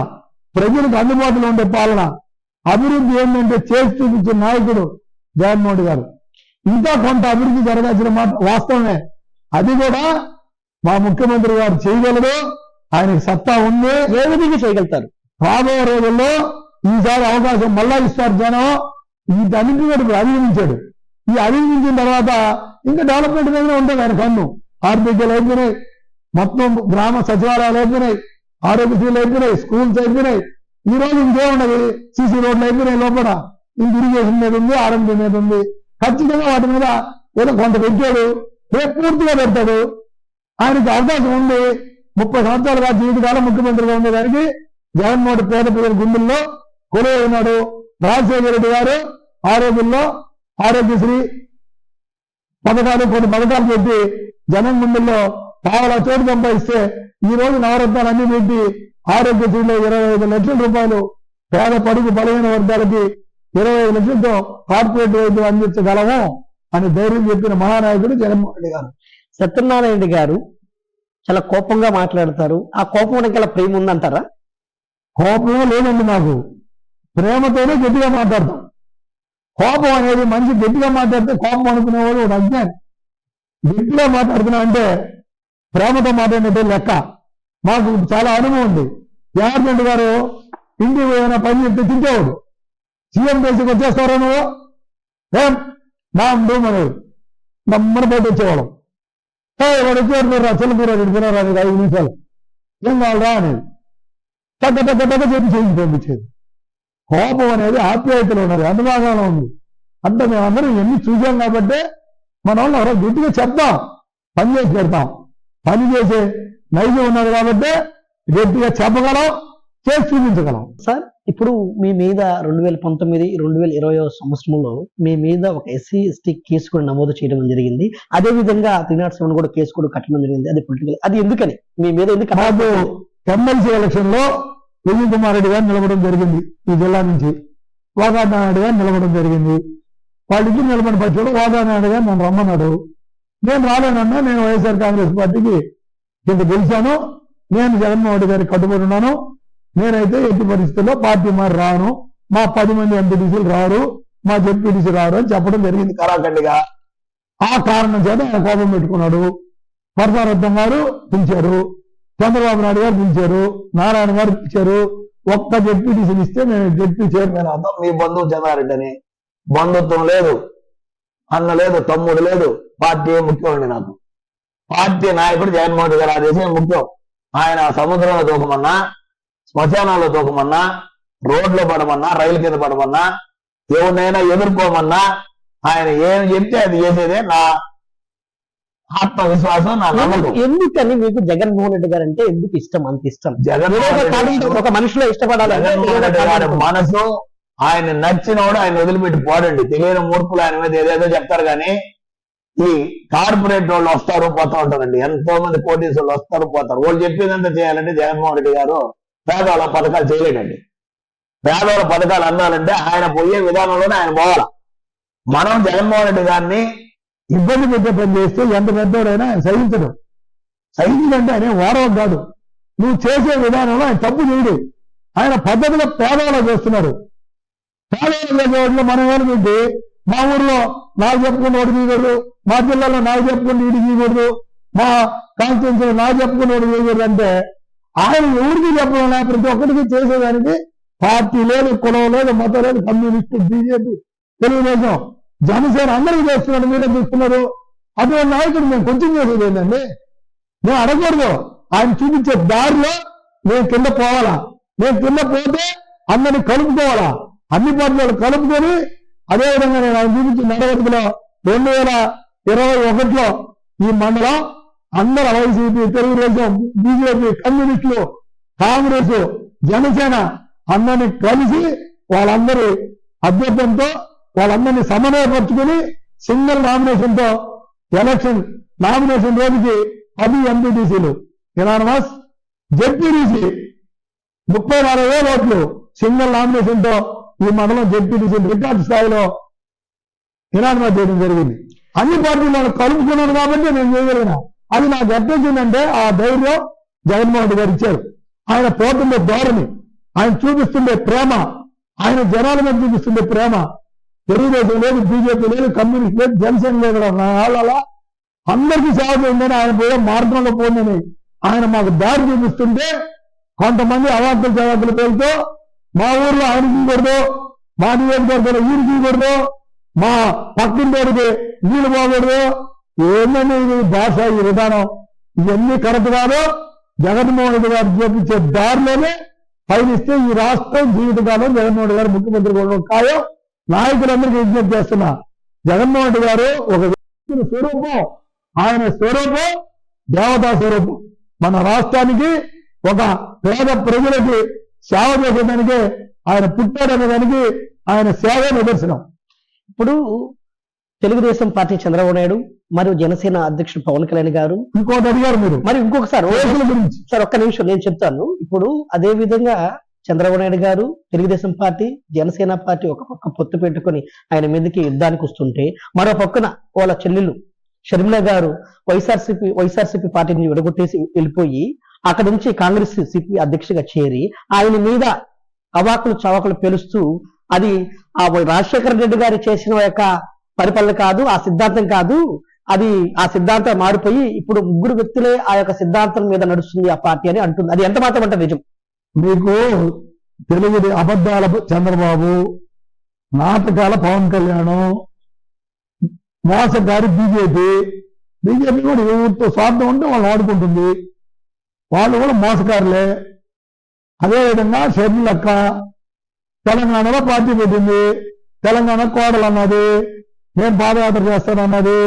ప్రజలకు అందుబాటులో ఉండే పాలన, అభివృద్ధి ఏంటంటే చేసి చూపించిన నాయకుడు జగన్మోహన్ రెడ్డి గారు. ఇంకా కొంత అభివృద్ధి జరగాల్సిన మాట వాస్తవమే, అది కూడా మా ముఖ్యమంత్రి గారు చేయగలడు, ఆయనకి సత్తా ఉంది, ఏ విధంగా చేయగలుగుతారు? రాబోయే రోజుల్లో ఈసారి అవకాశం మళ్ళా ఇస్తారు జనం. వీటన్నింటినీ కూడా అధిగమించాడు. ఈ అధిగమించిన తర్వాత ఇంకా డెవలప్మెంట్ మీద ఉంటుంది ఆయన కన్ను. ఆర్బీకేలు అయిపోయినాయి, మొత్తం గ్రామ సచివాలయాలు అయిపోయినాయి, ఆరోగ్యశ్రీలు అయిపోయినాయి, స్కూల్స్ అయిపోయినాయి. ఈ రోజు ఇంకేమున్నది, సీసీ రోడ్లు అయిపోయినాయి, లోపల ఇంక ఇరిగేషన్ మీద ఉంది, ఆరోగ్యం మీద ఉంది. ఖచ్చితంగా వాటి మీద ఏదో కొంత పెట్టాడు, రేపు పూర్తిగా పెడతాడు. ఆయనకి అవకాశం ఉంది. 30 సంవత్సరాలుగా జీవితకాలం ముఖ్యమంత్రిగా ఉండేదానికి జగన్మోహన్ రెడ్డి పేద ప్రజల గుండెల్లో కొలువై ఉన్నాడు. రాజశేఖర రెడ్డి గారు ఆరోగ్యంలో ఆరోగ్యశ్రీ పథకాలు, కొన్ని పథకాలు పెట్టి జనం గుండెల్లో పావలా చోటు సంపాదిస్తే ఈ రోజు నవరత్నాలు అన్ని పెట్టి ఆరోగ్యశ్రీలో 25 లక్షల రూపాయలు పేద పడుగు బలహీన వర్గాలకి 25 లక్షలతో కార్పొరేట్ వైద్యం అందించగలము అని ధైర్యం చెప్పిన మహానాయకుడు జగన్మోహన్ రెడ్డి గారు. సత్యనారాయణ రెడ్డి గారు చాలా కోపంగా మాట్లాడతారు, ఆ కోపం వెనకాల ప్రేమ ఉందంటారా? కోపం లేదండి, నాకు ప్రేమతోనే గట్టిగా మాట్లాడతాం. కోపం అనేది మనిషి గట్టిగా మాట్లాడితే కోపం అనుకునేవాడు ఒక అజ్ఞాని. గట్టిగా మాట్లాడుతున్నా అంటే ప్రేమతో మాట్లాడినట్టే లెక్క. మాకు చాలా అనుభవం ఉంది. జగన్మోహన్ గారు ఇంటికి ఏమైనా పని చెప్తే తింటేవాడు. సీఎం దేశకు వచ్చేస్తారా నువ్వు ఏం నా మనవి నమ్మని బయట వచ్చేవాళ్ళం. వాడు వచ్చేవాడు, మీరు చెల్లకూర తినారా 5 నిమిషాలు, ఏం కావాలరా అనేది తగ్గ చెప్పి చేయించి పంపించేది. కోపం అనేది ఆప్యాయతలో ఉన్నది, అనుభవంలో ఉంది. అంటే మేమందరం ఎన్ని చూసాం కాబట్టి మన వాళ్ళు ఎవరో గట్టిగా చెప్తాం, పని చేసి పెడతాం. పని చేసే నైజం ఉన్నది కాబట్టి గట్టిగా చెప్పగలం, చేసి చూపించగలం. సార్ ఇప్పుడు మీ మీద 2019, 2020 సంవత్సరంలో మీ మీద ఒక ఎస్సీ ఎస్టీ కేసు కూడా నమోదు చేయడం జరిగింది. అదే విధంగా 307 కూడా కేసు కూడా కట్టడం జరిగింది. అది పొలిటికల్, అది ఎందుకని మీ మీద ఎందుకు? మాకు ఎమ్మెల్సీ ఎలక్షన్ లో విజయ్ కుమార్ రెడ్డి గారు నిలబడడం జరిగింది. ఈ జిల్లా నుంచి వాగానాయుడు గారు నిలబడడం జరిగింది. వాళ్ళిద్దరు నిలబడిన పక్షంలో వాగానాయుడు గారు నన్ను రమ్మన్నాడు. నేను రాలేనన్నా, నేను వైఎస్ఆర్ కాంగ్రెస్ పార్టీకి కింద గెలిచాను, నేను జగన్మోహన్ రెడ్డి గారికి కట్టుబడి ఉన్నాను, నేనైతే ఎట్టి పరిస్థితుల్లో పార్టీ మారి రాను, మా 10 మంది ఎంపీటీసీలు రారు, మా జెడ్పీటీసీ రారు అని చెప్పడం జరిగింది కరాఖండిగా. ఆ కారణం చేత ఆయన కోపం పెట్టుకున్నాడు. పరసారత్నం గారు పిలిచారు, చంద్రబాబు నాయుడు గారు పిలిచారు, నారాయణ గారు పిలిచారు. ఒక్క జెడ్పీటీసీని ఇస్తే నేను జెడ్పీ చైర్మన్ అవుతాం, మీ బంధువు చంద్రారెడ్డి అని. బంధుత్వం లేదు, అన్న లేదు, తమ్ముడు లేదు, పార్టీ ముఖ్యమండి. నాకు పార్టీ నాయకుడు జగన్మోహన్ రెడ్డి గారు ఆదేశం ముఖ్యం. ఆయన సముద్రంలో దూకమన్నా, శ్మశానాల్లో దూకమన్నా, రోడ్లో పడమన్నా, రైలు కింద పడమన్నా, ఎవరినైనా ఎదుర్కోమన్నా ఆయన ఏం చెప్తే అది చేసేదే నా ఆత్మవిశ్వాసం, నా నమ్మకం. ఎందుకని మీకు జగన్మోహన్ రెడ్డి గారు అంటే ఎందుకు ఇష్టం, అంత ఇష్టం? జగన్మోహన్ రెడ్డి ఒక మనిషిలో ఇష్టపడాలి. జగన్మోహన్ రెడ్డి గారి మనసు, ఆయన నచ్చినోడు ఆయన వదిలిపెట్టి పోడండి. తెలియని మూర్ఖులు ఆయన మీద ఏదేదో చెప్తారు కానీ ఈ కార్పొరేట్ వాళ్ళు వస్తారు పోతా ఉంటారండి. ఎంతో మంది కోటీసులు వస్తారు పోతారు. వాళ్ళు చెప్పేదంతా చేయాలంటే జగన్మోహన్ రెడ్డి గారు పేదవాళ్ళ పథకాలు చేయలేడండి. పేదవాళ్ళ పథకాలు అన్నాలంటే ఆయన పోయే విధానంలోనే ఆయన పోవాల. మనం జగన్మోహన్ రెడ్డి గారిని ఇబ్బంది పెట్టే పని చేస్తే ఎంత పెద్దవాడైనా ఆయన సహించడు. సహించడంటే ఆయన వాడవ కాదు. నువ్వు చేసే విధానంలో ఆయన తప్పు చేయడు. ఆయన పద్ధతిలో పేదవాళ్ళు చేస్తున్నాడు. పేదవాళ్ళు చేసేవాళ్ళు మనం ఏమిటి, మా ఊర్లో నాకు చెప్పుకున్న వాడు తీయకూడదు, మా జిల్లాలో నాకు చెప్పుకుని వీడి తీయకూడదు, మా కాన్స్టిట్యూన్సీలో నాకు చెప్పుకున్న వాడు తీయకూడదు అంటే ఆయన ఎవరికి చెప్పడం ప్రతి ఒక్కరికి చేసేదానికి పార్టీ లేదు, కులం లేదు, మతం లేదు, కమ్యూనిస్టు, బీజేపీ, తెలుగుదేశం, జనసేన అందరికీ చేస్తున్నాడు. మీరే చూస్తున్నారు. అటువంటి నాయకుడు మేము కొంచెం చేసేది ఏంటండి? మేము అడగకూడదు. ఆయన చూపించే దారిలో మేము కింద పోవాలా. మేము కింద పోతే అందరినీ కలుపుకోవాలా. అన్ని పార్టీలు కలుపుకొని అదేవిధంగా నేను ఆయన చూపించిన నడవడికలో 2021లో ఈ మండలం అందరూ వైసీపీ, తెలుగుదేశం, బీజేపీ, కమ్యూనిస్టులు, కాంగ్రెస్, జనసేన అందరినీ కలిసి వాళ్ళందరి అభ్యర్థంతో వాళ్ళందరినీ సమన్వయపరుచుకుని సింగిల్ నామినేషన్ తో ఎలక్షన్ నామినేషన్ రోజుకి 10 ఎంపీటీసీలు యునానిమస్, జెడ్పీటీసీ 34,000 ఓట్లు సింగిల్ నామినేషన్ తో ఈ మండలం జెడ్పీటీసీ రికార్డు స్థాయిలో యునానిమస్ చేయడం జరిగింది. అన్ని పార్టీలను కలుపుకున్నాను కాబట్టి నేను చేయగలిగిన. అది నాకు ఎట్టిందంటే ఆ ధైర్యం జగన్మోహన్ రెడ్డి గారు ఇచ్చారు. ఆయన పోతుండే ధోరణి, ఆయన చూపిస్తుండే ప్రేమ, ఆయన జనాల మీద చూపిస్తుండే ప్రేమ, తెలుగుదేశం లేదు, బీజేపీ లేదు, కమ్యూనిస్ట్ లేదు, జనసేన లేదు, వాళ్ళ అందరికీ సేవ చేయండి. ఆయన పోయే మార్గంలో పోయిందని ఆయన మాకు దారి చూపిస్తుంటే కొంతమంది అవార్డులు చవార్డులు పేరుతో మా ఊర్లో ఆయన తీయకూడదు, మా నియోజకవర్గంలో వీరు తీయకూడదు, మా పక్కింటోడికి వీళ్ళు పోకూడదు, ఏంటంటే ఇది భాష, ఈ విధానం, ఇవన్నీ కరెక్ట్ కాదు. జగన్మోహన్ రెడ్డి గారు చూపించే దారిలోనే పయనిస్తే ఈ రాష్ట్రం జీవితకాలం జగన్మోహన్ రెడ్డి గారు ముఖ్యమంత్రి కూడా ఖాయం. నాయకులందరికీ విజ్ఞప్తి చేస్తున్నా, జగన్మోహన్ రెడ్డి గారు ఒక వ్యక్తి స్వరూపం, ఆయన స్వరూపం దేవతా స్వరూపం. మన రాష్ట్రానికి ఒక పేద ప్రజలకి సేవ చేసేదానికి ఆయన పుట్టాడనే దానికి ఆయన సేవ నిదర్శనం. ఇప్పుడు తెలుగుదేశం పార్టీ చంద్రబాబు నాయుడు మరియు జనసేన అధ్యక్షుడు పవన్ కళ్యాణ్ గారు ఇంకోటి అడిగారు మీరు, మరి ఇంకొకసారి గురించి సార్ ఒక్క నిమిషం నేను చెప్తాను. ఇప్పుడు అదే విధంగా చంద్రబాబు నాయుడు గారు తెలుగుదేశం పార్టీ జనసేన పార్టీ ఒక పక్క పొత్తు పెట్టుకుని ఆయన మీదకి యుద్ధానికి వస్తుంటే, మరో పక్కన వాళ్ళ చెల్లెలు షర్మిల గారు వైఎస్ఆర్సీపీ పార్టీని విడగొట్టేసి వెళ్ళిపోయి అక్కడ నుంచి కాంగ్రెస్ సిపి అధ్యక్షుగా చేరి ఆయన మీద అవాకులు చవాకులు పేలుస్తూ అది ఆ రాజశేఖర రెడ్డి గారు చేసిన యొక్క పరిపాలన కాదు, ఆ సిద్ధాంతం కాదు, అది ఆ సిద్ధాంతం మారిపోయి ఇప్పుడు ముగ్గురు వ్యక్తులే ఆ యొక్క సిద్ధాంతం మీద నడుస్తుంది ఆ పార్టీ అని అంటుంది. అది ఎంత మాత్రం అంటే నిజం? మీకు తెలుగు అబద్ధాల చంద్రబాబు, నాటకాల పవన్ కళ్యాణ్, మోసగారి బీజేపీ కూడా ఎవరితో స్వార్థం ఉంటే వాళ్ళు ఆడుకుంటుంది. వాళ్ళు కూడా మోసగారులే. అదేవిధంగా షర్మిలక్క తెలంగాణలో పార్టీ పెట్టింది, తెలంగాణ కోడలు అన్నది, నేను పాదయాత్ర చేస్తానన్నది,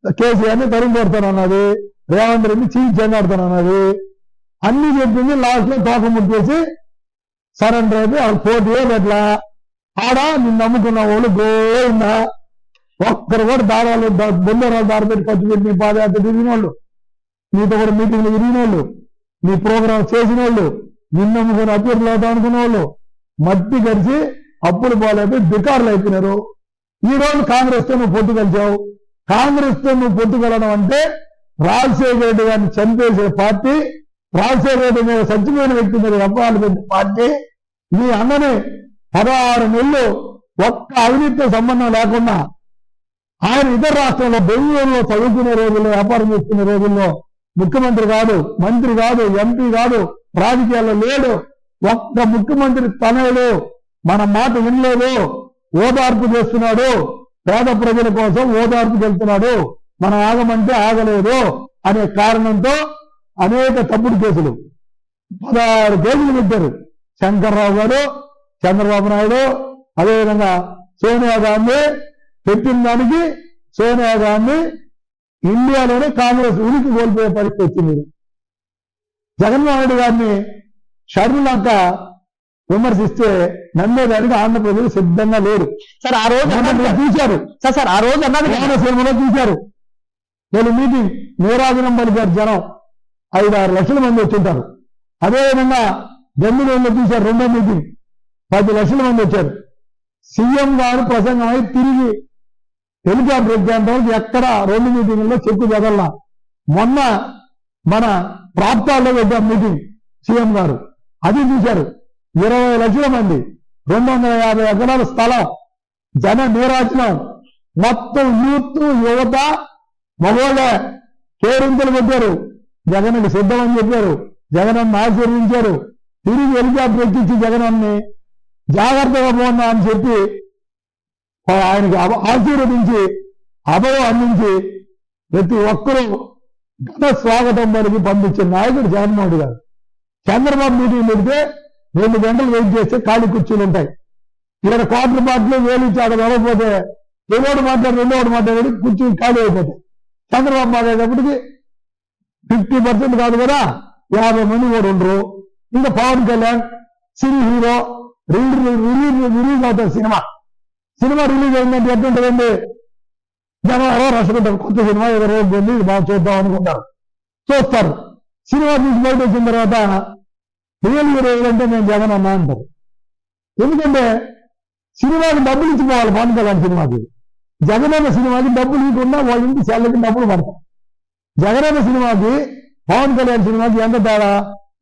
కేసీఆర్ని తరుణ్ కొడతానన్నది, రేవంత్ రెడ్డి చీఫ్ చెందాడుతానన్నది, అన్ని చెప్పింది. లాస్ట్ లో తోక ముట్టేసి సరెండర్ అయితే వాళ్ళు పోటీ ఎట్లా ఆడ నిన్ను నమ్ముకున్న వాళ్ళు గోయిందా ఒక్కరు కూడా దారాలు బొందరాలు దారి పెట్టి ఖర్చు పెట్టి నీ పాదయాత్ర తిరిగిన వాళ్ళు, నీతో కూడా మీటింగ్లు తిరిగిన వాళ్ళు, నీ ప్రోగ్రామ్ చేసిన వాళ్ళు, నిన్ను నమ్ముకుని అభ్యర్థులు అవుతాం అనుకున్న వాళ్ళు మట్టి కలిసి అప్పులు పాలైపోయి బికారులు అయిపోయినారు. ఈ రోజు కాంగ్రెస్ తో నువ్వు పొత్తు కలిసావు. కాంగ్రెస్ తో నువ్వు పొత్తు కలడం అంటే రాజశేఖర రెడ్డి గారిని చంపేసే పార్టీ, రాజశేఖర రెడ్డి మీద చచ్చిపోయిన వ్యక్తి మీద అపవాలు పెట్టిన పార్టీ. నీ అన్నని 16 నెలలు ఒక్క అవినీతితో సంబంధం లేకుండా ఆయన ఇతర రాష్ట్రాల్లో బెంగళూరులో చదువుకునే రోజుల్లో, వ్యాపారం చేసుకునే రోజుల్లో ముఖ్యమంత్రి కాదు, మంత్రి కాదు, ఎంపీ కాదు, రాజకీయాల్లో లేడు. ఒక్క ముఖ్యమంత్రి తనయుడు మన మాట వినలేదు, ఓదార్పు చేస్తున్నాడు, పేద ప్రజల కోసం ఓదార్పు వెళ్తున్నాడు, మనం ఆగమంటే ఆగలేదు అనే కారణంతో అనేక తప్పుడు కేసులు 16 కేసులు పెట్టారు. శంకర్రావు గారు, చంద్రబాబు నాయుడు, అదేవిధంగా సోనియా గాంధీ పెట్టిన దానికి సోనియా గాంధీ ఇండియాలోనే కాంగ్రెస్ ఉనికి కోల్పోయే పరిస్థితి వచ్చింది. జగన్మోహన్ రెడ్డి గారిని షర్మిలక్క విమర్శిస్తే నమ్మేదానికి ఆంధ్రప్రదేశ్ సిద్ధంగా లేరు. సార్ ఆ రోజు మీరు చూశారు సార్ ఆ రోజు అన్నది కోనసీమలో చూశారు. నేను మీటింగ్ నీరాజనం పలికారు జనం 5-6 లక్షల మంది వచ్చింటారు. అదేవిధంగా బెంగళూరులో చూశారు రెండో మీటింగ్ 10 లక్షల మంది వచ్చారు. సీఎం గారు ప్రసంగమై తిరిగి హెలికాప్టర్ ఎక్కేంత వరకు ఎక్కడ 2 మీటింగుల్లో చెక్కు జగల్లా. మొన్న మన ప్రాప్తాల్లో పెట్టాం మీటింగ్ సీఎం గారు, అది చూశారు. 20 లక్షల మంది, 250 ఎకరాల స్థలం, జన నీరాజనం, మొత్తం యూత్ యువత మగోళ్ళే కేరింతలు పెట్టారు. జగన్కి సిద్ధం అని చెప్పారు. జగనన్న ఆశీర్వించారు. తిరిగి హెలికాప్టర్ ఎక్కించి జగనన్ని జాగ్రత్తగా పోన్నా అని చెప్పి ఆయనకి ఆశీర్వదించి అభయం అందించి ప్రతి ఒక్కరూ ఘన స్వాగతం పలికి పంపించిన నాయకుడు జగన్మోహన్ రెడ్డి గారు. చంద్రబాబు మీటింగ్ పెడితే 2 గంటలు వెయిట్ చేస్తే ఖాళీ కుర్చీలు ఉంటాయి. ఇక్కడ క్వార్టర్ బాటిల్ వేలించి అక్కడ వెళ్ళకపోతే రెండోడు మాట్లాడి కుర్చీ ఖాళీ అయిపోతాయి. చంద్రబాబు మాట్లాడేటప్పటికి 50% కాదు కదా, 50 మంది కూడా ఉండరు. ఇంకా Pawan Kalyan cine hero release అవుతారు. సినిమా రిలీజ్ అయిందంటే ఎట్లుంటుందండి, జనం ఎవరో రసుకుంటారు. కొత్త సినిమా ఏదో రోజు వెళ్ళి బాగా చూద్దాం అనుకుంటారు, చూస్తారు. సినిమా తీసి బయట వచ్చిన తర్వాత రియల్ హీరో ఏదంటే నేను జగన్ అన్నా అంటారు. ఎందుకంటే సినిమాకి డబ్బులు ఇచ్చిపోవాలి. పవన్ కళ్యాణ్ సినిమాకి, జగనన్న సినిమాకి డబ్బులు ఇవ్వకుండా వాళ్ళ ఇంటి సెల్లకి డబ్బులు పడతారు. జగనన్న సినిమాకి పవన్ కళ్యాణ్ సినిమాకి ఎంత తేడా?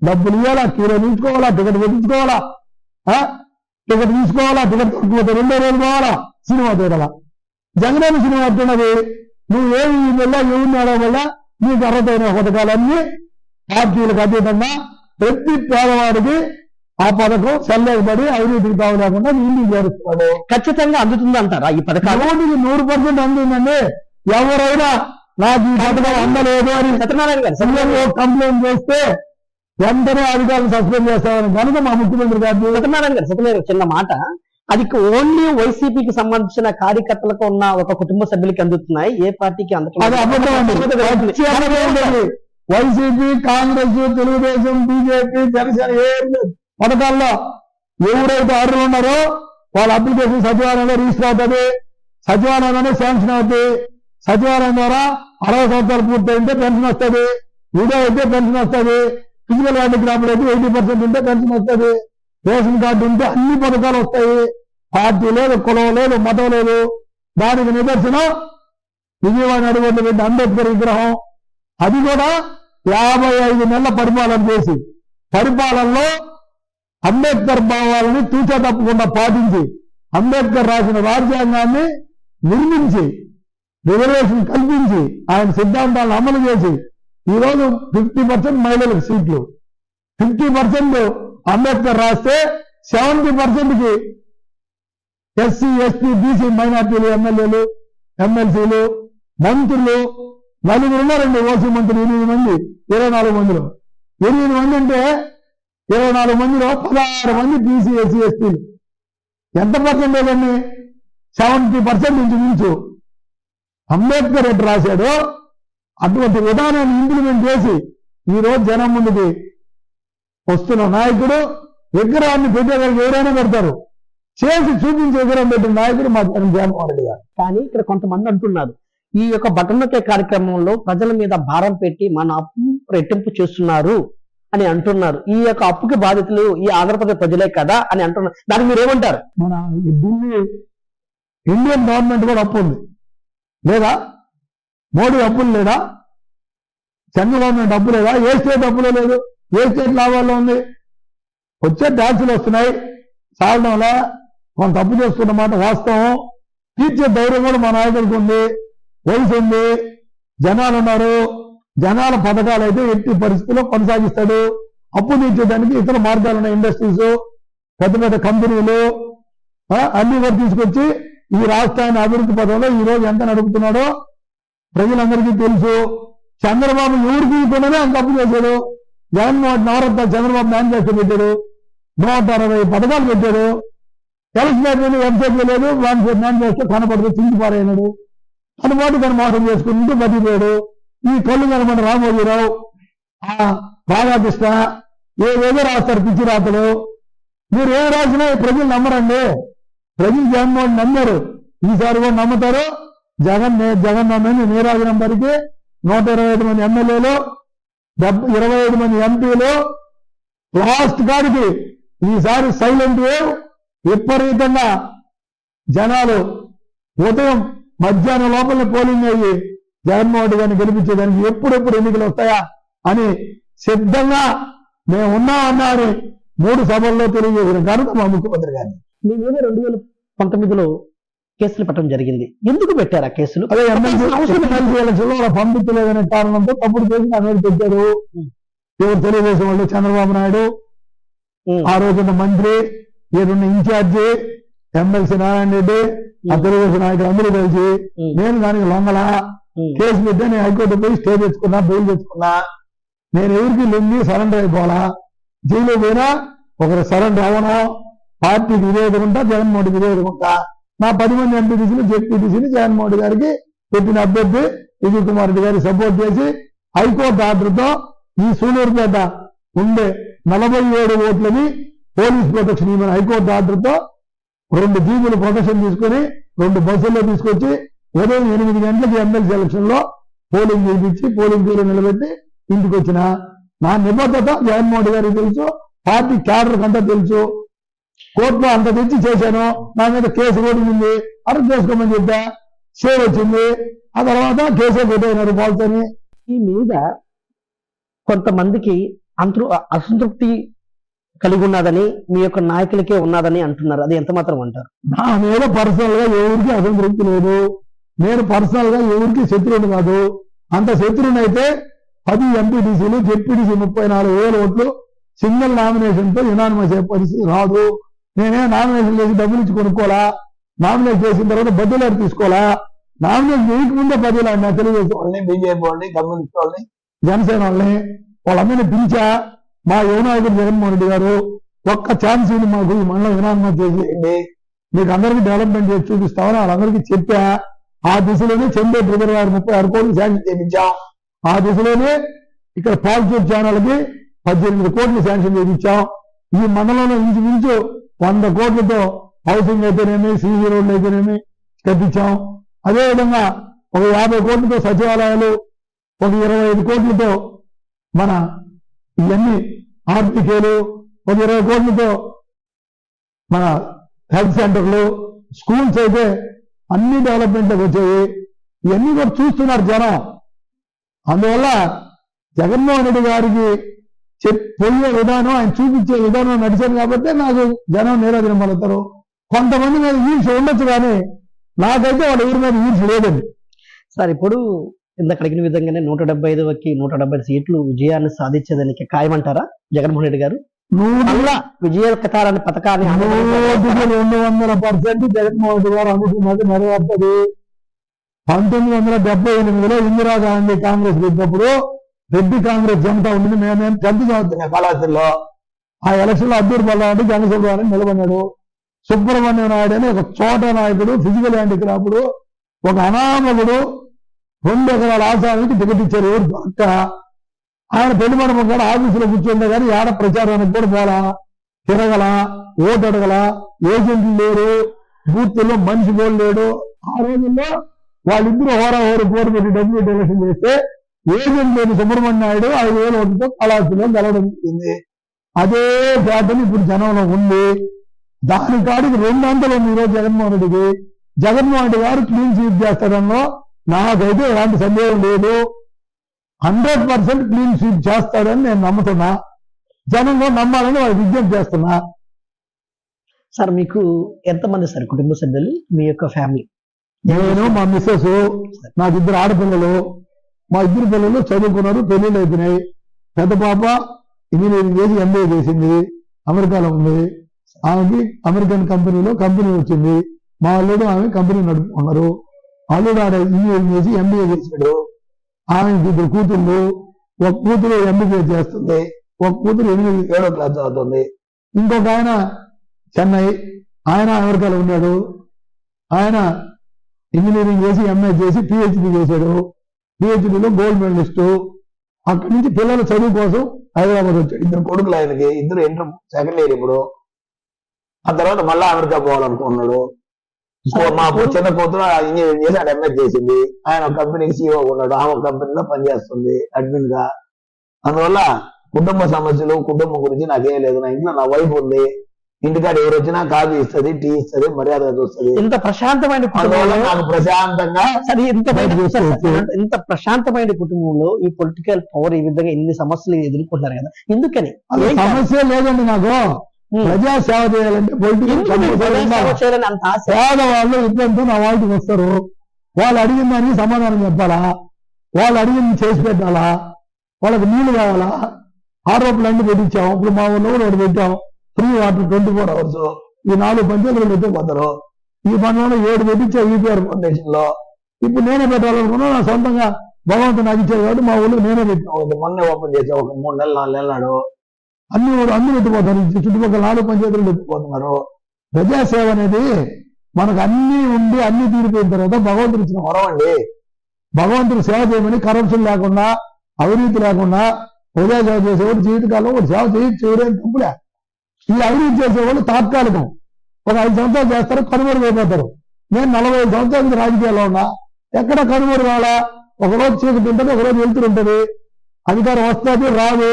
డబ్బులు ఇవ్వాలా, హీరో తీసుకోవాలా, టికెట్ పెట్టించుకోవాలా, టికెట్ తీసుకోవాలా, టికెట్ కొట్టుకోతే 2 రోజులు పోవాలా, సినిమా చూడాలా. జగనన్న సినిమా అంటున్నది నువ్వు ఏమి వల్ల ఎవరిని ఆడడం వల్ల నీకు అర్హతైన పథకాలన్నీ పార్టీలకు అతీతంగా ప్రతి పేదవాడికి ఆ పథకం సెల్లేకబడి అవినీతికి తావు లేకుండా ఇంటికి చేరుస్తున్నాడు. ఖచ్చితంగా అందుతుంది అంటారా ఈ పథకాలు? 100% అందుతుందండి. ఎవరైనా నాకు ఈ పథకం అందలేదు అని సత్యనారాయణ గారు కంప్లైంట్ చేస్తే వెంటనే అధికారులు సస్పెండ్ చేస్తామని కనుక మా ముఖ్యమంత్రి గారు సత్యనారాయణ గారు చిన్న మాట, అది ఓన్లీ వైసీపీకి సంబంధించిన కార్యకర్తలకు ఉన్న ఒక కుటుంబ సభ్యులకి అందుతున్నాయి, ఏ పార్టీకి అది అబద్ధం అండి. వైసీపీ, కాంగ్రెస్, తెలుగుదేశం, బీజేపీ, జనసేన ఏ పథకాల్లో ఎవరైతే అర్హులు ఉన్నారో వాళ్ళ అప్లికేషన్ సచివాలయంలో రిజిస్టర్ అవుతుంది. సచివాలయంలోనే శాంక్షన్ అవుతుంది. సచివాలయం ద్వారా 60 సంవత్సరాలు పూర్తయింటే పెన్షన్ వస్తుంది. విడో అయితే పెన్షన్ వస్తుంది. ఫిజికల్ హ్యాండిక్రాఫ్ట్ అయితే 80% ఉంటే పెన్షన్ వస్తుంది. రేషన్ కార్డు ఉంటే అన్ని పథకాలు వస్తాయి. పార్టీ లేదు, కులం లేదు, మతం లేదు. దానికి నిదర్శనం విజయవాడ నడిబొడ్డు పెట్టి అంబేద్కర్ విగ్రహం. అది కూడా 55 నెలల పరిపాలన చేసి పరిపాలనలో అంబేద్కర్ భావాలని తూచా తప్పకుండా పాటించి అంబేద్కర్ రాసిన రాజ్యాంగాన్ని నిర్మించి రిజర్వేషన్ కల్పించి ఆయన సిద్ధాంతాలను అమలు చేసి ఈరోజు 50% మహిళలకు సీట్లు, 50% అంబేద్కర్ రాస్తే 70%కి ఎస్సీ, ఎస్టీ, బీసీ మైనార్టీలు, ఎమ్మెల్యేలు, ఎమ్మెల్సీలు, మంత్రులు 4 ఉన్నారండి. ఓసీ మంత్రులు 8 మంది, 24 మందిలో 8 మంది అంటే 24 మందిలో 16 మంది బీసీ, ఎస్సీ, ఎస్టీలు. ఎంత పర్సెంటేజ్ అండి? 70% నుంచి మించు అంబేద్కర్ ఎట్టు రాశాడో అటువంటి విధానాన్ని ఇంప్లిమెంట్ చేసి ఈరోజు జనం ముందుకి వస్తున్న నాయకుడు. విగ్రహాన్ని పెట్టేవాళ్ళకి ఎవరైనా పెడతారు, చేసి చూపించే విగ్రహం పెట్టిన నాయకుడు మా జగన్మోహన్ రెడ్డి గారు. కానీ ఇక్కడ కొంతమంది అంటున్నారు ఈ యొక్క బటన్ నొక్కే కార్యక్రమంలో ప్రజల మీద భారం పెట్టి మన అప్పు రెట్టింపు చేస్తున్నారు అని అంటున్నారు. ఈ యొక్క అప్పుకి బాధితులు ఈ ఆంధ్రప్రదేశ్ ప్రజలే కదా అని అంటున్నారు. దానికి మీరు ఏమంటారు? మన ఢిల్లీ ఇండియన్ గవర్నమెంట్ కూడా అప్పు ఉంది లేదా? మోడీ అప్పులు లేదా? సెంట్రల్ గవర్నమెంట్ అప్పు లేదా? ఏ స్టేట్ అప్పులో లేదు? ఏ స్టేట్ లాభాల్లో ఉంది? వచ్చే ట్యాక్సులు వస్తున్నాయి, సాగడంలో కొంత తప్పు చేస్తున్నమాట వాస్తవం. తీర్చే ధైర్యం కూడా మా నాయకుడికి ఉంది, వయసు ఉంది, జనాలు ఉన్నారు. జనాల పథకాలు అయితే ఎట్టి పరిస్థితుల్లో కొనసాగిస్తాడు. అప్పు తీర్చేదానికి ఇతర మార్గాలు ఉన్నాయి. ఇండస్ట్రీస్, పెద్ద పెద్ద కంపెనీలు అన్ని కూడా తీసుకొచ్చి ఈ రాష్ట్రాన్ని అభివృద్ధి పథంలో ఈ రోజు ఎంత నడుపుతున్నాడో ప్రజలందరికీ తెలుసు. చంద్రబాబు ఎవరికి ఇవ్వకుండానే అంత అప్పు చేశాడు. జగన్మోహన్ నవరత్న చంద్రబాబు మేనిఫెస్టో పెట్టాడు, 160 పథకాలు పెట్టాడు. తెలిసినటువంటి వెబ్సైట్లో లేదు, మేనిఫెస్టో కనపడుతూ చించిపారైనాడు. అనుమాటు తను మోసం చేసుకుంటూ బతికిపోయాడు. ఈ కళ్ళు కనబడి రామోజీరావు, రాధాకృష్ణ ఏవేదో రాస్తారు పిచ్చి రాతలు. మీరు ఏం రాసినా ప్రజలు నమ్మరండి. ప్రజలు జగన్మోహన్ నమ్మారు, ఈసారి కూడా నమ్ముతారు. జగన్ నమ్మని నీరాజు నంబర్కి 125 మంది ఎమ్మెల్యేలు, 25 మంది ఎంపీలు, లాస్ట్ కాడికి ఈసారి సైలెంట్ వేవ్. విపరీతంగా జనాలు ఉదయం మధ్యాహ్నం లోపల పోలింగ్ అయ్యి జగన్మోహన్ రెడ్డి గారిని గెలిపించేదానికి ఎప్పుడెప్పుడు ఎన్నికలు వస్తాయా అని సిద్ధంగా మేము ఉన్నామని 3 సభల్లో తెలియజేసిన కనుక మా ముఖ్యమంత్రి గారిని. మీ మీద 2019లో కేసులు పెట్టడం జరిగింది. ఎందుకు పెట్టారు ఆ కేసులు? అదే ఎమ్మెల్సీ ఎలక్షన్లో పంపించలేదనే కారణంతో తప్పుడు కేసు నా మీద పెట్టారు. ఎవరు తెలుగుదేశం వాళ్ళు, చంద్రబాబు నాయుడు, ఆ రోజున్న మంత్రి, ఏడున్న ఇన్ఛార్జి ఎమ్మెల్సీ నారాయణ రెడ్డి, ఆ తెలుగుదేశం నాయకులు అందరూ కలిసి నేను దానికి లొంగల కేసు పెడితే నేను హైకోర్టు పోయి స్టే తెచ్చుకున్నా, బెయిల్ తెచ్చుకున్నా. నేను ఎవరికి లొంగి సరెండర్ అయిపోవాలా? జైలు పోయినా ఒకరు సరెండర్ అవ్వను, పార్టీకి విధేయతకుంటా, జగన్మోహన్ రెడ్డి విధేయతకుంటా. నా 10 మంది ఎంపీటీసీలు, జెడ్పీటీసీని జగన్మోహన్ రెడ్డి గారికి పెట్టిన అభ్యర్థి విజయ్ కుమార్ రెడ్డి గారికి సపోర్ట్ చేసి హైకోర్టు ఆర్డర్తో ఈ సూలూరుపేట ఉండే 47 ఓట్లని పోలీస్ ప్రొటెక్షన్ ఇవ్వని హైకోర్టు ఆర్డర్తో 2 జీబులు ప్రొటెక్షన్ తీసుకుని 2 బస్సుల్లో తీసుకొచ్చి ఉదయం 8 గంటలకి ఎమ్మెల్సీ ఎలక్షన్ లో పోలింగ్ చేయించి పోలింగ్ తీరు నిలబెట్టి ఇంటికి వచ్చిన. నా నిబద్ధత జగన్మోహన్ రెడ్డి గారికి తెలుసు, పార్టీ క్యాడర్ అంతా తెలుసు. కోర్టులో అంత తెచ్చి చేశాను. నా మీద కేసు కూడా ఉంది, అరెస్ట్ చేసుకోమని చెప్పా, షేర్ వచ్చింది. ఆ తర్వాత కేసే కొట్టయినారు పాల్సని. ఈ మీద కొంతమందికి అసంతృప్తి కలిగి ఉన్నదని, మీ యొక్క నాయకులకే ఉన్నదని అంటున్నారు. అది ఎంత మాత్రం అంటారు? నా మీద పర్సనల్ గా ఎవరికి అసంతృప్తి లేదు. నేను పర్సనల్ గా ఎవరికి శత్రువుని కాదు. అంత శత్రువుని అయితే 10 ఎంపీటీసీలు, జెడ్పీటీసీ 34,000 ఓట్లు సింగిల్ నామినేషన్ తో యునానిమస్ అయ్యే పరిస్థితి రాదు. నేనే నామినేషన్ చేసి డబ్బులు ఇచ్చి కొనుక్కోవాలా? నామినేట్ చేసిన తర్వాత బదులాడు తీసుకోవాలా? నామినేట్ చేయకముందే బదులాడు. నా తెలుగుదేశం వాళ్ళని, బీజేపీ వాళ్ళని, కమ్యూనిస్ట్ వాళ్ళని, జనసేన వాళ్ళని, వాళ్ళందరినీ పిలిచా. మా యువనాయకుడు జగన్మోహన్ రెడ్డి గారు ఒక్క ఛాన్స్ ఇది మాకు ఈ మండలం యునానిమస్ చేసేయండి, మీకు అందరికీ డెవలప్మెంట్ చేసి చూపిస్తామని వాళ్ళందరికీ చెప్పా. ఆ దిశలోనే చెంబేటి రిజర్వాయర్ 36 కోట్లు శాంక్షన్ చేయించాం. ఆ దిశలోనే ఇక్కడ పాల్చూర్ ఛానల్కి 18 కోట్లు శాంక్షన్ చేయించాం. ఈ మండలంలో ఇంచుమించు 100 కోట్లతో హౌసింగ్ అయితేనేమి, సీసీ రోడ్లు అయితేనేమి కట్టించాం. అదేవిధంగా ఒక 50 కోట్లతో సచివాలయాలు, ఒక 25 కోట్లతో మన ఇవన్నీ ఆర్టీకేలు, ఒక 20 కోట్లతో మన హెల్త్ సెంటర్లు, స్కూల్స్ అయితే అన్ని డెవలప్మెంట్లకు వచ్చాయి. ఇవన్నీ కూడా చూస్తున్నారు జనం. అందువల్ల జగన్మోహన్ రెడ్డి గారికి పోయే విధానం, ఆయన చూపించే విధానం నడిచాను కాబట్టి నాకు జనం నీరాజనం పలుతారు. కొంతమంది మీద ఈర్ష ఉండొచ్చు, కానీ నాకైతే వాళ్ళ ఊరి మీద ఈర్ష లేదండి. సార్, ఇప్పుడు ఇందాక అడిగిన విధంగానే 175కి 170 సీట్లు విజయాన్ని సాధించేదానికి ఖాయమంటారా జగన్మోహన్ రెడ్డి గారు? విజయ కథారాన్ని పథకాన్ని 200% జగన్మోహన్ రెడ్డి గారు అనుకున్నది నెరవేరుతుంది. 1978లో ఇందిరాగాంధీ కాంగ్రెస్ పెట్టినప్పుడు రెడ్డి కాంగ్రెస్ జనతా ఉండింది. మేము 10th చదువుతున్నాం కళాశాలలో. ఆ ఎలక్షన్ లో అద్దూరు బల్లారెడ్డి జనసేన నిలబడ్డాడు. సుబ్రహ్మణ్యం నాయుడు అని ఒక చోట నాయకుడు, ఫిజికల్ హ్యాండిక్రాఫ్ట్, ఒక అనామకుడు 2 ఎకరాల ఆశానికి టికెట్ ఇచ్చారు. ఎవరు దొరక్క ఆయన పెళ్లి మండపం కూడా ఆఫీసులో కూర్చుంటే కానీ ఆడ ప్రచారానికి కూడా పోలా, తిరగల, ఓటు అడగల, ఏజెంట్లు లేరు, బూత్లో మనిషి కూడా లేడు. ఆ రోజుల్లో వాళ్ళిద్దరూ హోరు పోరు పెట్టి డబ్బులు ఎలక్షన్ చేస్తే ఏజెంట్ లేని సుబ్రహ్మణ్య నాయుడు 5,000 ఓట్లతో కళాశాలలో గెలవడం జరిగింది. అదే ప్యాటర్న్ ఇప్పుడు జనంలో ఉంది. దాని కాడికి 200 ఉంది ఈరోజు జగన్మోహన్ రెడ్డికి. జగన్మోహన్ రెడ్డి గారు క్లీన్ స్వీప్ చేస్తాడన్నో నాకైతే ఎలాంటి సందేహం లేదు. 100% క్లీన్ స్వీప్ చేస్తాడని నేను నమ్ముతున్నా. జనం కూడా నమ్మాలని వాళ్ళు విజ్ఞప్తి చేస్తున్నా. సార్, మీకు ఎంతమంది సార్ కుటుంబ సభ్యులు, మీ యొక్క ఫ్యామిలీ? నేను, మా మిస్సెస్, నాకు 2 ఆడపిల్లలు. మా 2 పిల్లలు చదువుకున్నారు, పెళ్లిళ్ళు అయిపోయినాయి. పెద్ద పాప ఇంజనీరింగ్ చేసి ఎంబీఏ చేసింది, అమెరికాలో ఉంది. ఆమెకి అమెరికన్ కంపెనీ వచ్చింది. మా అల్లుడు ఆమె కంపెనీ నడుపుకున్నారు. అల్లుడు ఆడ ఇంజనీరింగ్ చేసి ఎంబీఏ చేశాడు. ఆమెకి 2 కూతుళ్ళు. ఒక కూతురు ఎంబీఏ చేస్తుంది, ఒక కూతురు 7వ క్లాస్ చదువుతుంది. ఇంకొక ఆయన చెన్నై, ఆయన అమెరికాలో ఉన్నాడు. ఆయన ఇంజనీరింగ్ చేసి ఎంఏ చేసి పిహెచ్డి చేశాడు. పిహెచ్డిలో గోల్డ్ మెడలిస్ట్. అక్కడి నుంచి పిల్లల చదువు కోసం హైదరాబాద్ వచ్చాడు. 2 కొడుకులు ఆయనకి, 2 ఇంటర్ సెకండ్ ఇయర్ ఇప్పుడు. ఆ తర్వాత మళ్ళా అమెరికా పోవాలనుకున్నాడు. మా చిన్న కూతురు ఇంజనీరింగ్ చేసి ఆడ ఎంఎస్ చేసింది. ఆయన ఒక కంపెనీకి CEO ఉన్నాడు, ఆమె ఒక కంపెనీలో పనిచేస్తుంది అడ్మిన్ గా. అందువల్ల కుటుంబ సమస్యలు, కుటుంబం గురించి నాకేం లేదు. నా ఇంట్లో నా వైఫ్ ఉంది, ఇంటికాడ ఎవరు వచ్చినా కాఫీ ఇస్తుంది, టీ ఇస్తుంది, మర్యాద చూస్తుంది. ఇంత ప్రశాంతమైన అందువల్ల నాకు ప్రశాంతంగా సరే ఇంత ప్రశాంతమైన కుటుంబంలో ఈ పొలిటికల్ పవర్ ఈ విధంగా ఇన్ని సమస్యలు ఎదుర్కొంటున్నారు కదా, ఎందుకని? సమస్య లేదండి నాకు. ప్రజా సేవ చేయాలంటే పొలిటికల్ అంత ఆశ. పేదవాళ్ళు ఇబ్బంది నా వాళ్ళకి వస్తారు, వాళ్ళు అడిగిన దానికి సమాధానం చెప్పాలా, వాళ్ళు అడిగింది చేసి పెట్టాలా, వాళ్ళకి నీళ్లు కావాలా, ఆరోపణలు అన్ని పెట్టించాం. ఇప్పుడు మా ఊళ్ళో ఒకటి పెట్టాం, ఫ్రీ వాటర్ 24 hours. ఈ 4 పంచాయతీలు పెడితే పోతారు. ఈ పనులను 7 పెట్టించా EPR ఫౌండేషన్ లో. ఇప్పుడు నేనే పెట్టాలనుకున్నా, నా సొంతంగా భగవంతుని నాకు ఇచ్చాడు కాబట్టి మా ఊళ్ళో నేనే పెట్టినా. మొన్నే ఓపెన్ చేసా, ఒక 3 నెలలు 4 నెలలు నాడు. అన్ని పెట్టిపోతారు, చుట్టుపక్కల 4 పంచాయతీలు పెట్టిపోతున్నారు. ప్రజాసేవ అనేది మనకు అన్ని ఉండి అన్ని తీరిపోయిన తర్వాత భగవంతుడు ఇచ్చిన వరం అండి. భగవంతుడు సేవ చేయమని కరప్షన్ లేకుండా, అవినీతి లేకుండా ప్రజాసేవ చేసేవాడు జీవితకాలం ఒక సేవ చేయడం తప్పులే. ఈ అవినీతి చేసేవాళ్ళు తాత్కాలికం, ఒక 5 సంవత్సరాలు చేస్తారు, కనుమరుగు అయిపోతారు. నేను 45 సంవత్సరాల నుంచి రాజకీయాల్లో ఉన్నా, ఎక్కడ కనుమరుగు రావాలా? ఒకరోజు చీకటి ఉంటుంది, ఒకరోజు వెళ్తురు ఉంటుంది. అధికారం వస్తుంది రాదు,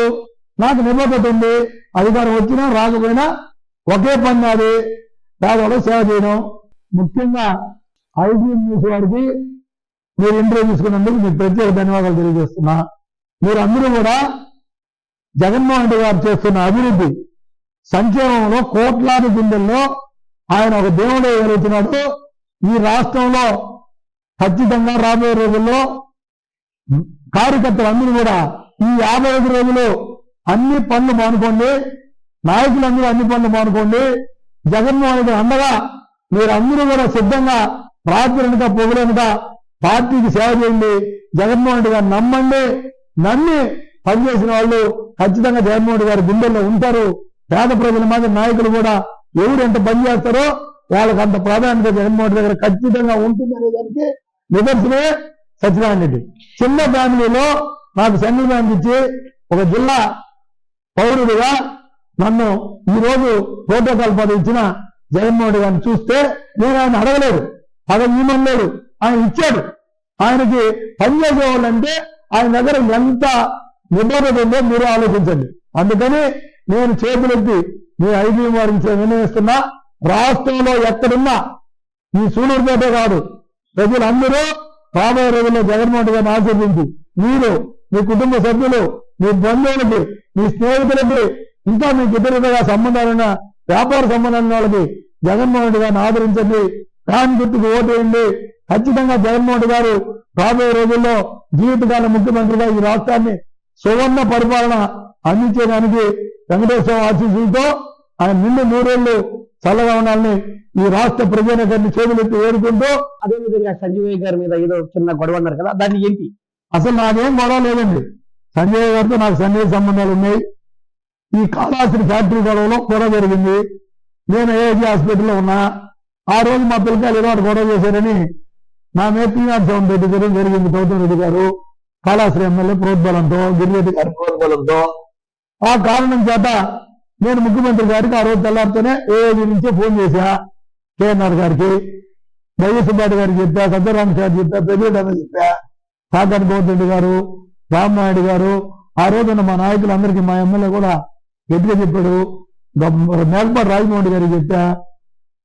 నాకు నిబద్ధత ఉంది. అధికారం వచ్చినా రాకపోయినా ఒకే పని అది, పేదవాళ్ళు సేవ చేయడం. ముఖ్యంగా IBM న్యూస్ వారికి మీరు ఇంటర్వ్యూ తీసుకున్నందుకు మీకు ప్రత్యేక ధన్యవాదాలు తెలియజేస్తున్నా. మీరు అందరూ కూడా జగన్మోహన్ రెడ్డి గారు చేస్తున్న అభివృద్ధి సంక్షేమంలో కోట్లాది గుండెల్లో ఆయన ఒక దేవుడే వెలుగుతున్నాడు. ఈ రాష్ట్రంలో ఖచ్చితంగా రాబోయే రోజుల్లో కార్యకర్తలందరూ కూడా ఈ 55 రోజులు అన్ని పనులు మానుకోండి, నాయకులందరూ అన్ని పనులు మానుకోండి. జగన్మోహన్ రెడ్డి అండగా మీరందరూ కూడా సిద్ధంగా రాత్రినక పొగలనక పార్టీకి సేవ చేయండి. జగన్మోహన్ రెడ్డి గారు నమ్మి పనిచేసిన వాళ్ళు ఖచ్చితంగా జగన్మోహన్ రెడ్డి గారి గుండెల్లో ఉంటారు. పేద ప్రజల మీద నాయకులు కూడా ఎవరు ఎంత పని చేస్తారో వాళ్ళకి అంత ప్రాధాన్యత జగన్మోహన్ రెడ్డి దగ్గర ఖచ్చితంగా ఉంటుందనే దానికి నిదర్శనమే సత్యనారాయణ రెడ్డి. చిన్న ఫ్యామిలీలో నాకు సంఘీభావం ఇచ్చి ఒక జిల్లా పౌరుడిగా నన్ను ఈ రోజు ప్రోటోకాల్ పదవి ఇచ్చిన జగన్మోహన్ రెడ్డి గారిని చూస్తే నేను ఆయన అడగలేదు, పదవి ఇవ్వలేదు, ఆయన ఇచ్చాడు. ఆయనకి పనిచేసే వాళ్ళంటే ఆయన దగ్గర ఎంత నిబద్ధత ఉందో మీరు ఆలోచించండి. అందుకని నేను చేతులెత్తి మీ IBM వారికి నిర్ణయిస్తున్నా, రాష్ట్రంలో ఎక్కడున్నా ఈ సూలూరుపేట కాదు, ప్రజలందరూ రాబోయే రోజుల్లో జగన్మోహన్ రెడ్డి గారిని ఆశీర్వదించి మీరు, మీ కుటుంబ సభ్యులు, మీ బంధువులకి, మీ స్నేహితులకి, ఇంకా మీకు ఇతరులుగా సంబంధాలున్న వ్యాపార సంబంధాలున్న వాళ్ళకి జగన్మోహన్ రెడ్డి గారిని ఆదరించండి. ఫ్యాన్ గుర్తుకు ఓటేయండి. ఖచ్చితంగా జగన్మోహన్ రెడ్డి గారు రాబోయే రోజుల్లో జీవితకాల ముఖ్యమంత్రిగా ఈ రాష్ట్రాన్ని సువర్ణ పరిపాలన అందించేదానికి వెంకటేశ్వర ఆశీస్సులతో ఆయన నిండు 3 ఏళ్లు చల్లగా ఉండాలని ఈ రాష్ట్ర ప్రజానికాన్ని చేతులెత్తి వేడుకుంటూ, అదేవిధంగా సంజయ్ గారి మీద ఏదో చిన్న గొడవ అన్నారు కదా, దాన్ని ఏంటి? అసలు నాకేం గొడవ లేదండి. సంజయ్ గారితో నాకు సన్నిహిత సంబంధాలు ఉన్నాయి. ఈ కాళాస్త్రి ఫ్యాక్టరీ గొడవలో కూడా జరిగింది. నేను ఏజీ హాస్పిటల్లో ఉన్నా. ఆ రోజు మా పిల్లకాయలు ఏదో గొడవ చేశారని నా మీద పీనాట్ సౌండ్ పెట్టడం జరిగింది. గౌతమ్ రెడ్డి గారు కాళాస్త్రి ఎమ్మెల్యే ప్రోద్బలంతో, గిరిరెడ్డి గారి ప్రోద్బలంతో. ఆ కారణం చేత నేను ముఖ్యమంత్రి గారికి ఆ రోజు తెల్లారితోనే ఏజీ నుంచే ఫోన్ చేశా. KNR గారికి, వైఎస్ఆర్ గారికి చెప్పా, సత్యరామ గారికి చెప్పా, పెద్దరెడ్డి చెప్పా, కాకాని గౌతమ్ రెడ్డి గారు, రామనాయుడు గారు, ఆ రోజున మా నాయకులందరికీ, మా ఎమ్మెల్యే కూడా గట్టిగా చెప్పాడు. మేకపాటి రాజమోహన్ గారికి చెప్పా,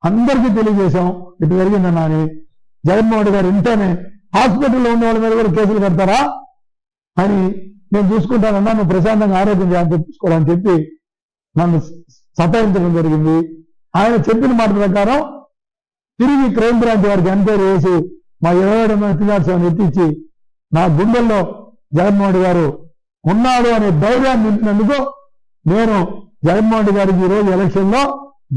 అందరికీ తెలియజేశాం ఇటు జరిగిందన్నా అని. జగన్మోహన్ రెడ్డి గారు ఇంటనే హాస్పిటల్లో ఉన్న వాళ్ళ మీద కూడా కేసులు కడతారా అని నేను చూసుకుంటానన్నా, నువ్వు ప్రశాంతంగా ఆరోగ్యం జాగ్రత్త చూసుకోవాలని చెప్పి నన్ను సతాయించడం జరిగింది. ఆయన చెప్పిన మాట ప్రకారం తిరిగి క్రైమ్ బ్రాంచ్ వారికి ఎంక్వైరీ చేసి మా 27 మంది పిల్లాడ్స్ని ఎత్తించి నా గుండెల్లో జగన్మోహన్ రెడ్డి గారు ఉన్నాడు అనే ధైర్యాన్ని నింపినందుకు నేను జగన్మోహన్ రెడ్డి గారికి ఈ రోజు ఎలక్షన్ లో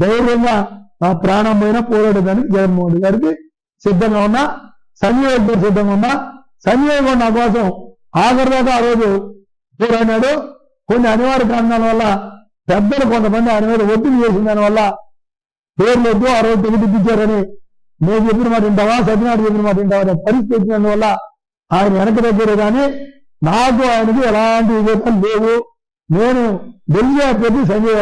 ధైర్యంగా నా ప్రాణం పైన పోరాడడానికి జగన్మోహన్ రెడ్డి గారికి సిద్ధంగా ఉన్నా. సంజయ్ గారు సిద్ధంగా ఉన్నా. సంజయ్ కూడా నా కోసం ఆఖరిదాకా ఆ రోజు పోరాడాడు. కొన్ని అనివార్య కారణాల వల్ల పెద్దలు కొంతమంది ఆయన మీద ఒత్తిడి చేసిన దాని వల్ల పేర్లు వద్దు, ఆ రోజు తెగిపించారని నేను చెప్పిన మాట వింటావా, సత్యనారాయణ చెప్పిన మాట వింటావా అనే పరిస్థితి వచ్చినందువల్ల ఆయన వెనక దగ్గర, కానీ నాకు ఆయనకి ఎలాంటి విభేదాలు లేవు. నేను ఢిల్లీ ప్రతి సంజయ్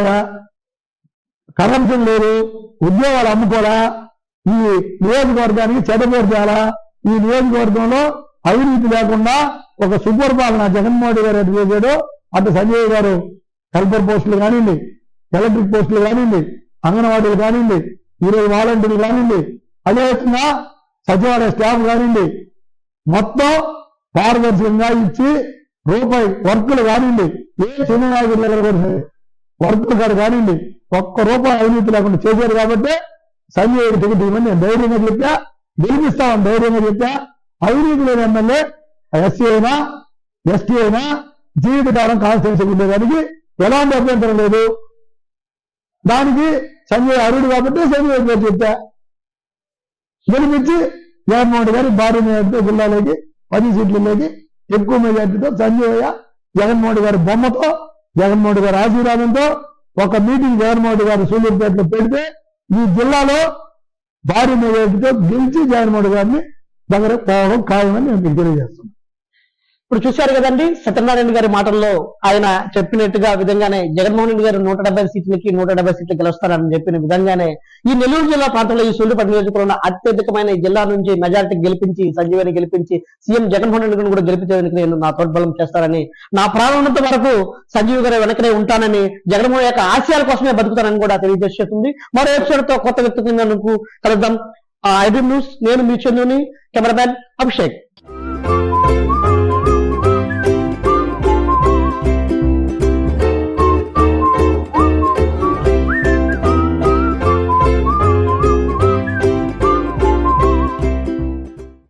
కరప్షన్ లేదు, ఉద్యోగాలు అమ్ముకోలా, ఈ నియోజకవర్గానికి చెడ్డపేరు చాలా, ఈ నియోజకవర్గంలో అవినీతి లేకుండా ఒక సుపరిపాలన జగన్మోహన్ గారు ఎటు చేశాడో అటు సంజయ్ గారు హెల్పర్ పోస్టులు కానివ్వండి, ఎలక్ట్రిక్ పోస్టులు కానివ్వండి, అంగన్వాడీలు కానివ్వండి, ఈరోజు వాలంటీర్లు కానివ్వండి, అదేవిధంగా సచివాలయ స్టాఫ్ కానివ్వండి, మొత్తం పారదర్శకంగా ఇచ్చి రూపాయి వర్కులు కానివ్వండి, ఏ చిన్న నాయకుల దగ్గర కూడా సరే వర్కులు గారు కానివ్వండి, ఒక్క రూపాయి అవినీతి లేకుండా చేశారు కాబట్టి సంజయ్ టికెట్ ఇవ్వని నేను ధైర్యంగా చెప్పా, గెలిపిస్తామని ధైర్యంగా చెప్పా. అవినీతి లేని ఎమ్మెల్యే ఎస్సీ అయినా ఎస్టీ అయినా జీవితకాలం కాన్స్టిట్యూన్సీ ఉండేదానికి ఎలాంటి అభ్యంతరం లేదు. దానికి సంజయ్ అరుడు కాబట్టి సంజయ్ పేరు చెప్పా. గెలిపించి జగన్మోహన్ గారి భారీ మెజార్టీతో జిల్లాలోకి 10 సీట్లలోకి ఎక్కువ మెజార్టీతో సంజయ్ జగన్మోహన్ గారి బొమ్మతో జగన్మోహన్ గారి ఆశీర్వాదంతో ఒక మీటింగ్ జగన్మోహన్ గారు సూళ్ళూరుపేటలో పెడితే ఈ జిల్లాలో భారీ మెజార్టీతో గెలిచి జగన్మోహన్ గారిని దగ్గర పోవడం ఖాయమని నేను మీకు తెలియజేస్తున్నాను. ఇప్పుడు చూశారు కదండి సత్యనారాయణ గారి మాటల్లో ఆయన చెప్పినట్టుగా విధంగానే జగన్మోహన్ రెడ్డి గారు 170 సీట్లకి 170 సీట్లు గెలుస్తారని చెప్పిన విధంగానే ఈ నెల్లూరు జిల్లా ప్రాంతంలో ఈ సూళ్ళూరుపేట నియోజకవర్గంలో అత్యధికమైన ఈ జిల్లా నుంచి మెజారిటీ గెలిపించి సంజీవని గెలిపించి సీఎం జగన్మోహన్ రెడ్డి గారిని కూడా గెలిపించేందుకు నేను నా తోడ్బలం చేస్తానని, నా ప్రాణానంత వరకు సంజీవ్ గారి వెనకనే ఉంటానని, జగన్మోహన్ యొక్క ఆశయాల కోసమే బతుకుతానని కూడా తెలియజేస్తుంది. మరో ఎపిసోడ్ తో కొత్త వ్యక్తి కలుద్దాం. ఐడ్రీమ్ న్యూస్, నేను మీ చంద్రుని, కెమెరామ్యాన్ అభిషేక్.